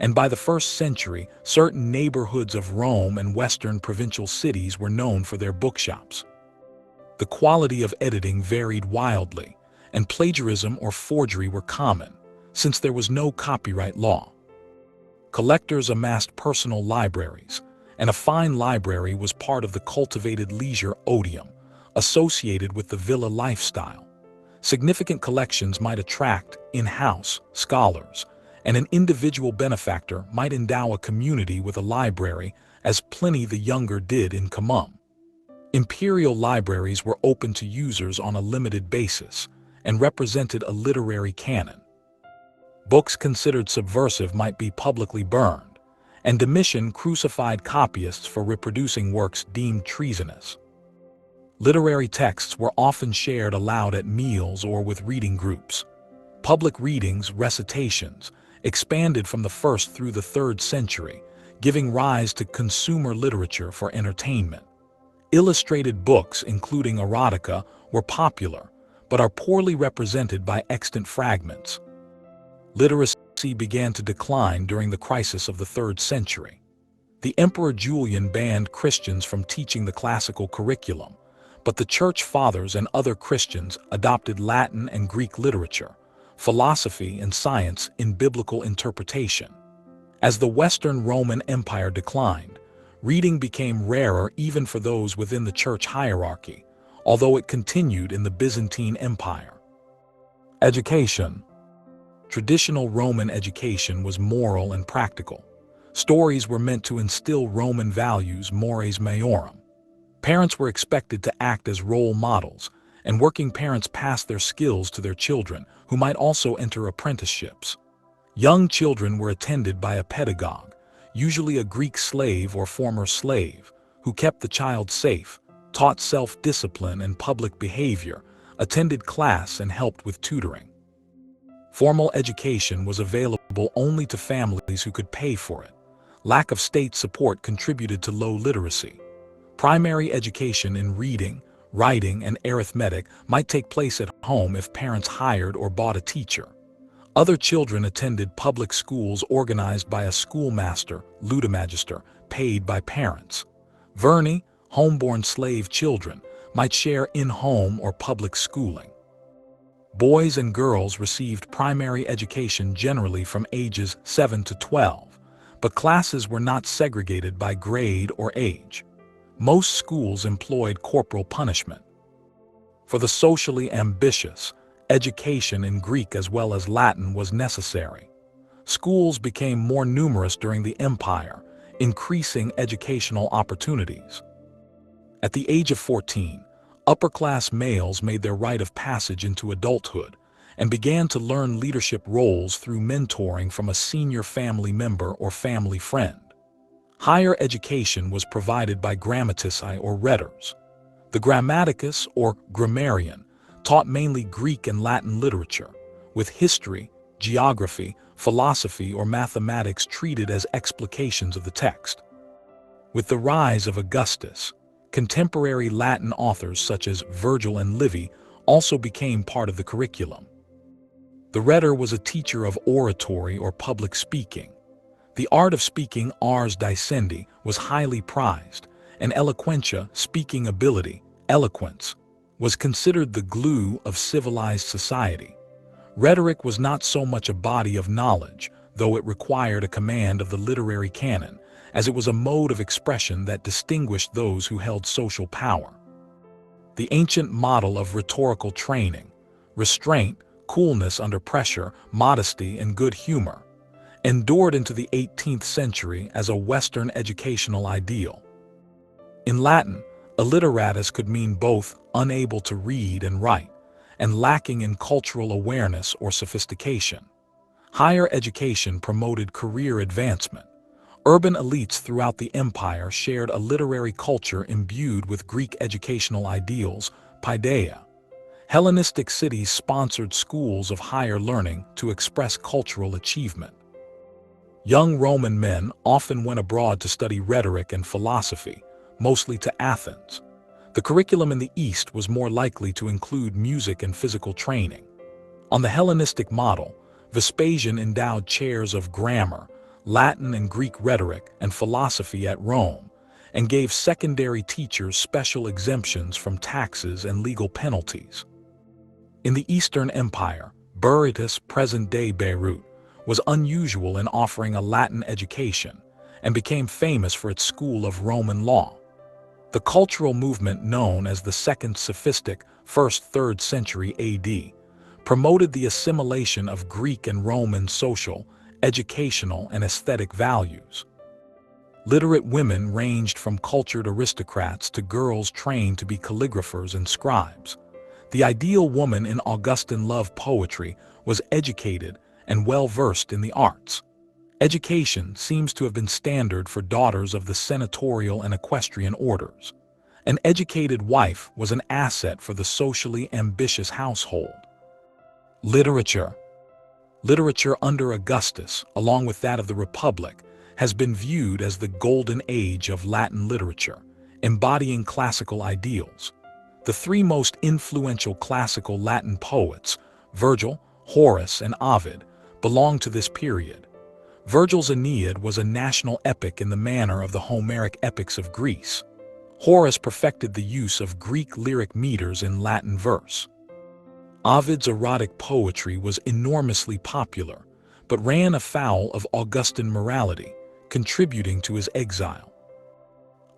and by the 1st century, certain neighborhoods of Rome and western provincial cities were known for their bookshops. The quality of editing varied wildly, and plagiarism or forgery were common, since there was no copyright law. Collectors amassed personal libraries, and a fine library was part of the cultivated leisure odium, associated with the villa lifestyle. Significant collections might attract in-house scholars, and an individual benefactor might endow a community with a library, as Pliny the Younger did in Comum. Imperial libraries were open to users on a limited basis, and represented a literary canon. Books considered subversive might be publicly burned, and Domitian crucified copyists for reproducing works deemed treasonous. Literary texts were often shared aloud at meals or with reading groups. Public readings, recitations, expanded from the 1st through the 3rd century, giving rise to consumer literature for entertainment. Illustrated books, including erotica, were popular, but are poorly represented by extant fragments. Literacy began to decline during the crisis of the 3rd century. The Emperor Julian banned Christians from teaching the classical curriculum, but the Church Fathers and other Christians adopted Latin and Greek literature, philosophy and science in biblical interpretation. As the Western Roman Empire declined, reading became rarer even for those within the church hierarchy, although it continued in the Byzantine Empire. Education. Traditional Roman education was moral and practical. Stories were meant to instill Roman values, mores maiorum. Parents were expected to act as role models, and working parents passed their skills to their children, who might also enter apprenticeships. Young children were attended by a pedagogue, usually a Greek slave or former slave, who kept the child safe, taught self-discipline and public behavior, attended class and helped with tutoring. Formal education was available only to families who could pay for it. Lack of state support contributed to low literacy. Primary education in reading, writing, and arithmetic might take place at home if parents hired or bought a teacher. Other children attended public schools organized by a schoolmaster, ludamagister, paid by parents. Verni, homeborn slave children, might share in-home or public schooling. Boys and girls received primary education generally from ages 7 to 12, but classes were not segregated by grade or age. Most schools employed corporal punishment. For the socially ambitious, education in Greek as well as Latin was necessary. Schools became more numerous during the empire, increasing educational opportunities. At the age of 14, upper-class males made their rite of passage into adulthood and began to learn leadership roles through mentoring from a senior family member or family friend. Higher education was provided by grammatici or rhetors. The grammaticus or grammarian taught mainly Greek and Latin literature, with history, geography, philosophy, or mathematics treated as explications of the text. With the rise of Augustus, contemporary Latin authors such as Virgil and Livy also became part of the curriculum. The rhetor was a teacher of oratory or public speaking. The art of speaking, ars dicendi, was highly prized, and eloquentia, speaking ability, eloquence, was considered the glue of civilized society. Rhetoric was not so much a body of knowledge, though it required a command of the literary canon, as it was a mode of expression that distinguished those who held social power. The ancient model of rhetorical training, restraint, coolness under pressure, modesty, and good humor, endured into the 18th century as a Western educational ideal. In Latin, illiteratus could mean both unable to read and write, and lacking in cultural awareness or sophistication. Higher education promoted career advancement. Urban elites throughout the empire shared a literary culture imbued with Greek educational ideals, paideia. Hellenistic cities sponsored schools of higher learning to express cultural achievement. Young Roman men often went abroad to study rhetoric and philosophy, mostly to Athens. The curriculum in the East was more likely to include music and physical training. On the Hellenistic model, Vespasian endowed chairs of grammar, Latin and Greek rhetoric, and philosophy at Rome, and gave secondary teachers special exemptions from taxes and legal penalties. In the Eastern Empire, Berytus, present-day Beirut, was unusual in offering a Latin education, and became famous for its school of Roman law. The cultural movement known as the Second Sophistic, 1st–3rd century AD, promoted the assimilation of Greek and Roman social, educational, and aesthetic values. Literate women ranged from cultured aristocrats to girls trained to be calligraphers and scribes. The ideal woman in Augustan love poetry was educated and well-versed in the arts. Education seems to have been standard for daughters of the senatorial and equestrian orders. An educated wife was an asset for the socially ambitious household. Literature. Literature under Augustus, along with that of the Republic, has been viewed as the golden age of Latin literature, embodying classical ideals. The three most influential classical Latin poets, Virgil, Horace, and Ovid, belong to this period. Virgil's Aeneid was a national epic in the manner of the Homeric epics of Greece. Horace perfected the use of Greek lyric meters in Latin verse. Ovid's erotic poetry was enormously popular, but ran afoul of Augustan morality, contributing to his exile.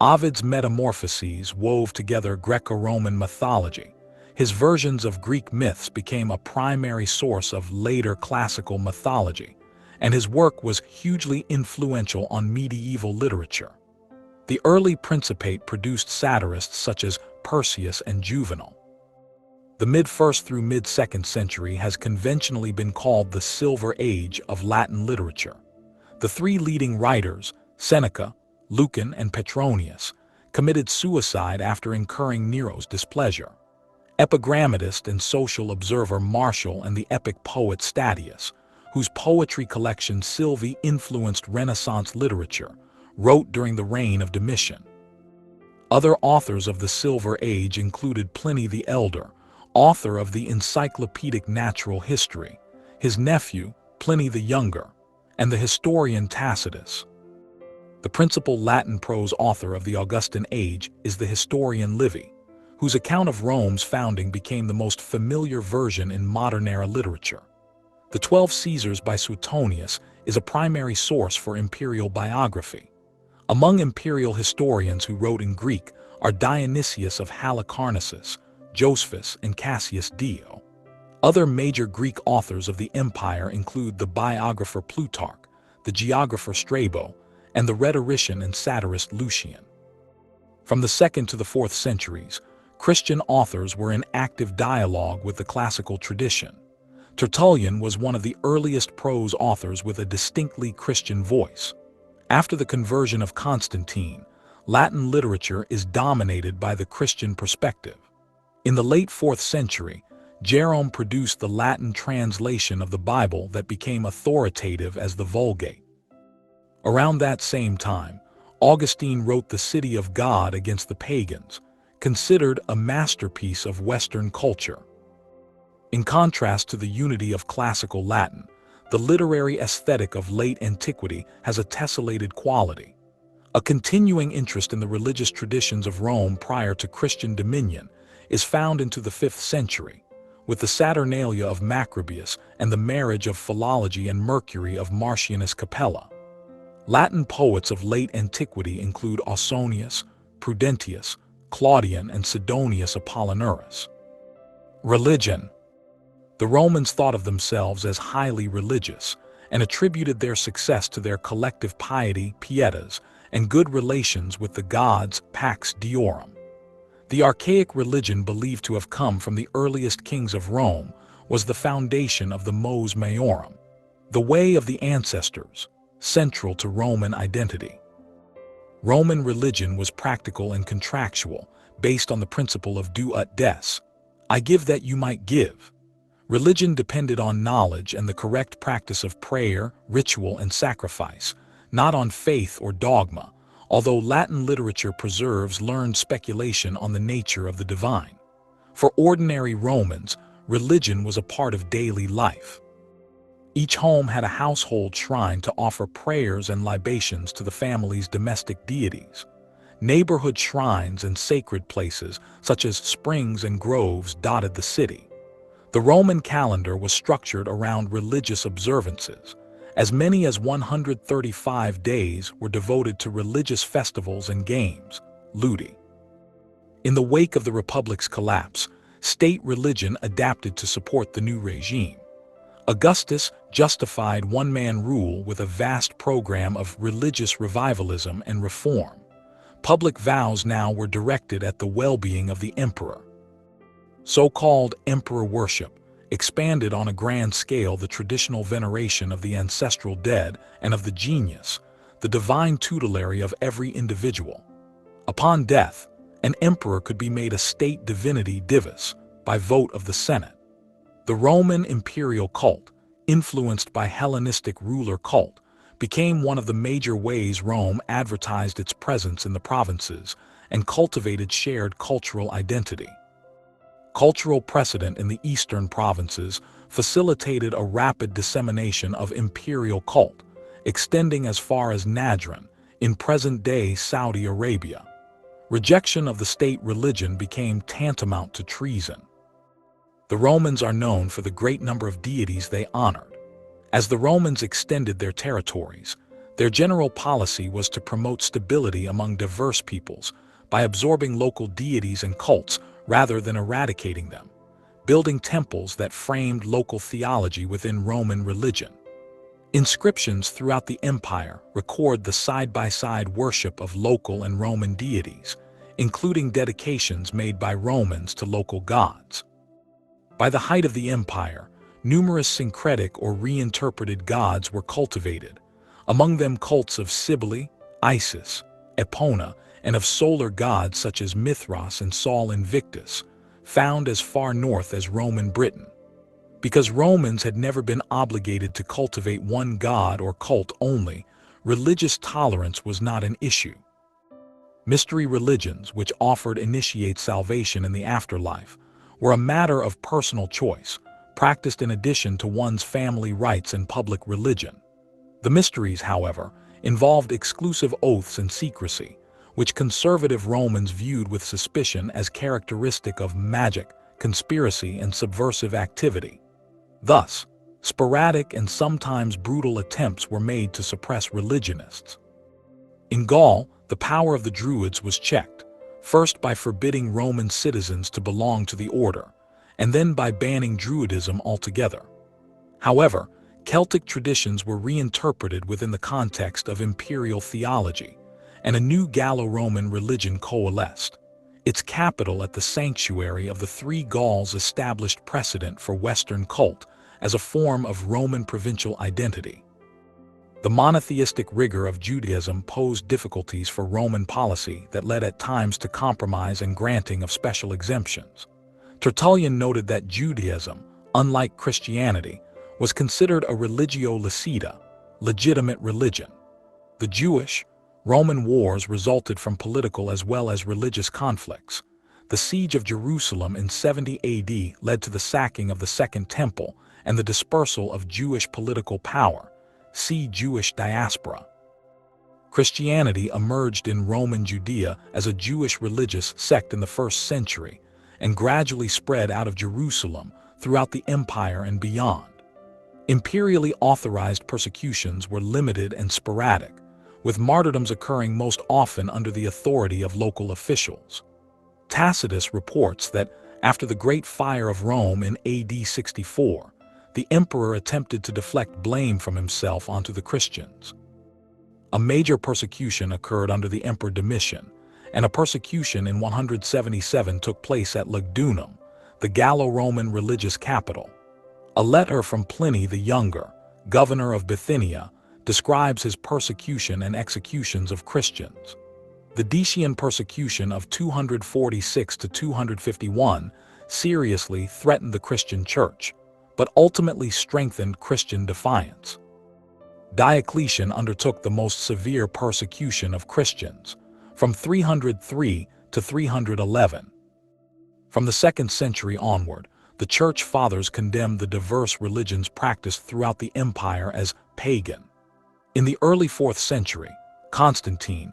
Ovid's metamorphoses wove together Greco-Roman mythology. His versions of Greek myths became a primary source of later classical mythology, and his work was hugely influential on medieval literature. The early Principate produced satirists such as Persius and Juvenal. The mid-1st through mid-2nd century has conventionally been called the Silver Age of Latin literature. The three leading writers, Seneca, Lucan, and Petronius, committed suicide after incurring Nero's displeasure. Epigrammatist and social observer Martial and the epic poet Statius, whose poetry collection Sylvie influenced Renaissance literature, wrote during the reign of Domitian. Other authors of the Silver Age included Pliny the Elder, author of the Encyclopedic Natural History, his nephew, Pliny the Younger, and the historian Tacitus. The principal Latin prose author of the Augustan Age is the historian Livy, whose account of Rome's founding became the most familiar version in modern-era literature. The 12 Caesars by Suetonius is a primary source for imperial biography. Among imperial historians who wrote in Greek are Dionysius of Halicarnassus, Josephus, and Cassius Dio. Other major Greek authors of the empire include the biographer Plutarch, the geographer Strabo, and the rhetorician and satirist Lucian. From the 2nd to the 4th centuries, Christian authors were in active dialogue with the classical tradition. Tertullian was one of the earliest prose authors with a distinctly Christian voice. After the conversion of Constantine, Latin literature is dominated by the Christian perspective. In the late 4th century, Jerome produced the Latin translation of the Bible that became authoritative as the Vulgate. Around that same time, Augustine wrote The City of God Against the Pagans, considered a masterpiece of Western culture. In contrast to the unity of classical Latin, the literary aesthetic of late antiquity has a tessellated quality. A continuing interest in the religious traditions of Rome prior to Christian dominion is found into the 5th century, with the Saturnalia of Macrobius and the marriage of Philology and Mercury of Marcianus Capella. Latin poets of late antiquity include Ausonius, Prudentius, Claudian, and Sidonius Apollinaris. Religion. The Romans thought of themselves as highly religious and attributed their success to their collective piety, pietas, and good relations with the gods, pax deorum. The archaic religion believed to have come from the earliest kings of Rome was the foundation of the mos maiorum, the way of the ancestors, central to Roman identity. Roman religion was practical and contractual, based on the principle of do ut des, I give that you might give. Religion depended on knowledge and the correct practice of prayer, ritual, and sacrifice, not on faith or dogma, although Latin literature preserves learned speculation on the nature of the divine. For ordinary Romans, religion was a part of daily life. Each home had a household shrine to offer prayers and libations to the family's domestic deities. Neighborhood shrines and sacred places, such as springs and groves, dotted the city. The Roman calendar was structured around religious observances. As many as 135 days were devoted to religious festivals and games, ludi. In the wake of the Republic's collapse, state religion adapted to support the new regime. Augustus justified one-man rule with a vast program of religious revivalism and reform. Public vows now were directed at the well-being of the emperor. So-called emperor worship expanded on a grand scale the traditional veneration of the ancestral dead and of the genius, the divine tutelary of every individual. Upon death, an emperor could be made a state divinity divus by vote of the Senate. The Roman imperial cult, influenced by Hellenistic ruler cult, became one of the major ways Rome advertised its presence in the provinces and cultivated shared cultural identity. Cultural precedent in the eastern provinces facilitated a rapid dissemination of imperial cult, extending as far as Najran, in present-day Saudi Arabia. Rejection of the state religion became tantamount to treason. The Romans are known for the great number of deities they honored. As the Romans extended their territories, their general policy was to promote stability among diverse peoples by absorbing local deities and cults rather than eradicating them, building temples that framed local theology within Roman religion. Inscriptions throughout the empire record the side-by-side worship of local and Roman deities, including dedications made by Romans to local gods. By the height of the empire, numerous syncretic or reinterpreted gods were cultivated, among them cults of Cybele, Isis, Epona, and of solar gods such as Mithras and Sol Invictus, found as far north as Roman Britain. Because Romans had never been obligated to cultivate one god or cult only, religious tolerance was not an issue. Mystery religions, which offered initiate salvation in the afterlife, were a matter of personal choice, practiced in addition to one's family rites and public religion. The mysteries, however, involved exclusive oaths and secrecy, which conservative Romans viewed with suspicion as characteristic of magic, conspiracy, and subversive activity. Thus, sporadic and sometimes brutal attempts were made to suppress religionists. In Gaul, the power of the Druids was checked, first by forbidding Roman citizens to belong to the order, and then by banning Druidism altogether. However, Celtic traditions were reinterpreted within the context of imperial theology, and a new Gallo-Roman religion coalesced. Its capital at the sanctuary of the three Gauls established precedent for Western cult as a form of Roman provincial identity. The monotheistic rigor of Judaism posed difficulties for Roman policy that led at times to compromise and granting of special exemptions. Tertullian noted that Judaism, unlike Christianity, was considered a religio licita, legitimate religion. The Jewish-Roman wars resulted from political as well as religious conflicts. The siege of Jerusalem in 70 AD led to the sacking of the Second Temple and the dispersal of Jewish political power. See Jewish diaspora. Christianity emerged in Roman Judea as a Jewish religious sect in the 1st century and gradually spread out of Jerusalem throughout the empire and beyond. Imperially authorized persecutions were limited and sporadic, with martyrdoms occurring most often under the authority of local officials. Tacitus reports that after the Great Fire of Rome in AD 64, the emperor attempted to deflect blame from himself onto the Christians. A major persecution occurred under the Emperor Domitian, and a persecution in 177 took place at Lugdunum, the Gallo-Roman religious capital. A letter from Pliny the Younger, governor of Bithynia, describes his persecution and executions of Christians. The Decian persecution of 246 to 251 seriously threatened the Christian church, but ultimately strengthened Christian defiance. Diocletian undertook the most severe persecution of Christians, from 303 to 311. From the 2nd century onward, the Church Fathers condemned the diverse religions practiced throughout the empire as pagan. In the early 4th century, Constantine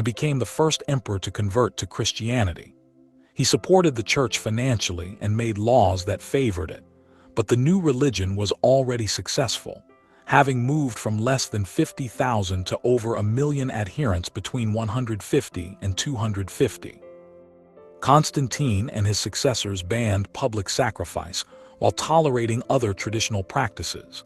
became the first emperor to convert to Christianity. He supported the church financially and made laws that favored it, but the new religion was already successful, having moved from less than 50,000 to over 1 million adherents between 150 and 250. Constantine and his successors banned public sacrifice while tolerating other traditional practices.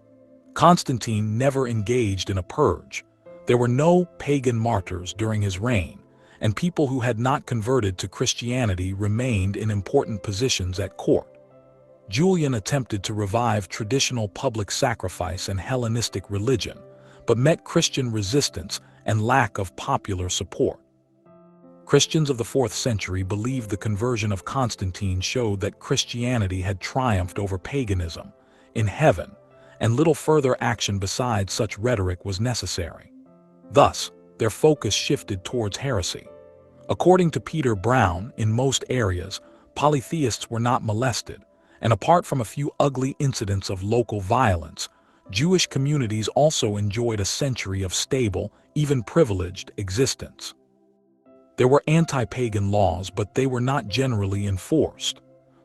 Constantine never engaged in a purge. There were no pagan martyrs during his reign, and people who had not converted to Christianity remained in important positions at court. Julian attempted to revive traditional public sacrifice and Hellenistic religion, but met Christian resistance and lack of popular support. Christians of the 4th century believed the conversion of Constantine showed that Christianity had triumphed over paganism in heaven, and little further action besides such rhetoric was necessary. Thus, their focus shifted towards heresy. According to Peter Brown, in most areas, polytheists were not molested, and apart from a few ugly incidents of local violence, Jewish communities also enjoyed a century of stable, even privileged, existence. There were anti-pagan laws, but they were not generally enforced.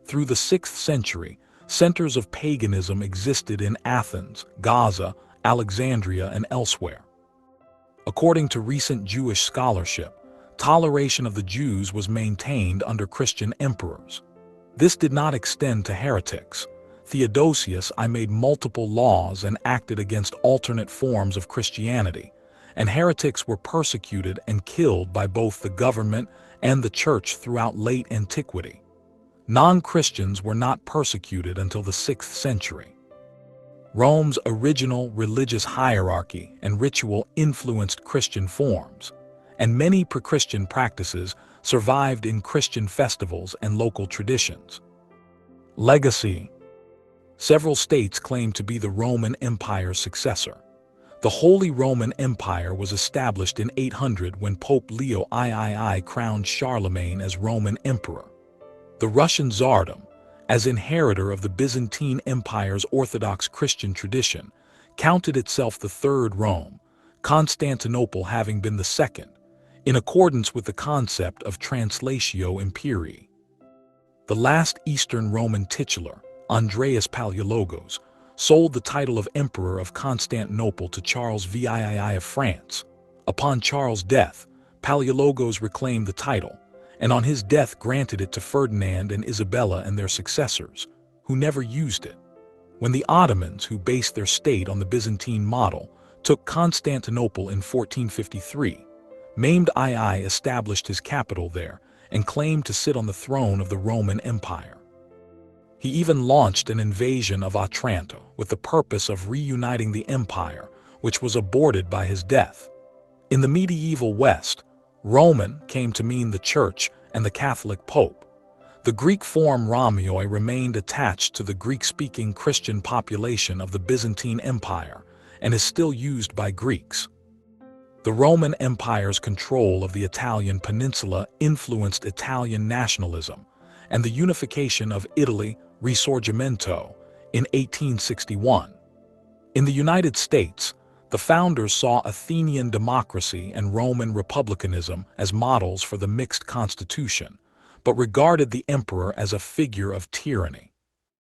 Through the 6th century, centers of paganism existed in Athens, Gaza, Alexandria, and elsewhere. According to recent Jewish scholarship, toleration of the Jews was maintained under Christian emperors. This did not extend to heretics. Theodosius I made multiple laws and acted against alternate forms of Christianity, and heretics were persecuted and killed by both the government and the church throughout late antiquity. Non-Christians were not persecuted until the 6th century. Rome's original religious hierarchy and ritual influenced Christian forms, and many pre-Christian practices survived in Christian festivals and local traditions. Legacy. Several states claim to be the Roman Empire's successor. The Holy Roman Empire was established in 800 when Pope Leo III crowned Charlemagne as Roman Emperor. The Russian Tsardom, as inheritor of the Byzantine Empire's Orthodox Christian tradition, counted itself the third Rome, Constantinople having been the second, in accordance with the concept of translatio imperii. The last Eastern Roman titular, Andreas Palaiologos, sold the title of Emperor of Constantinople to Charles VII of France. Upon Charles' death, Palaiologos reclaimed the title, and on his death granted it to Ferdinand and Isabella and their successors, who never used it. When the Ottomans, who based their state on the Byzantine model, took Constantinople in 1453, Mehmed II established his capital there and claimed to sit on the throne of the Roman Empire. He even launched an invasion of Otranto with the purpose of reuniting the empire, which was aborted by his death. In the medieval West, Roman came to mean the Church and the Catholic Pope. The Greek form Romioi remained attached to the Greek-speaking Christian population of the Byzantine Empire and is still used by Greeks. The Roman Empire's control of the Italian peninsula influenced Italian nationalism, and the unification of Italy, Risorgimento, in 1861. In the United States, the founders saw Athenian democracy and Roman republicanism as models for the mixed constitution, but regarded the emperor as a figure of tyranny.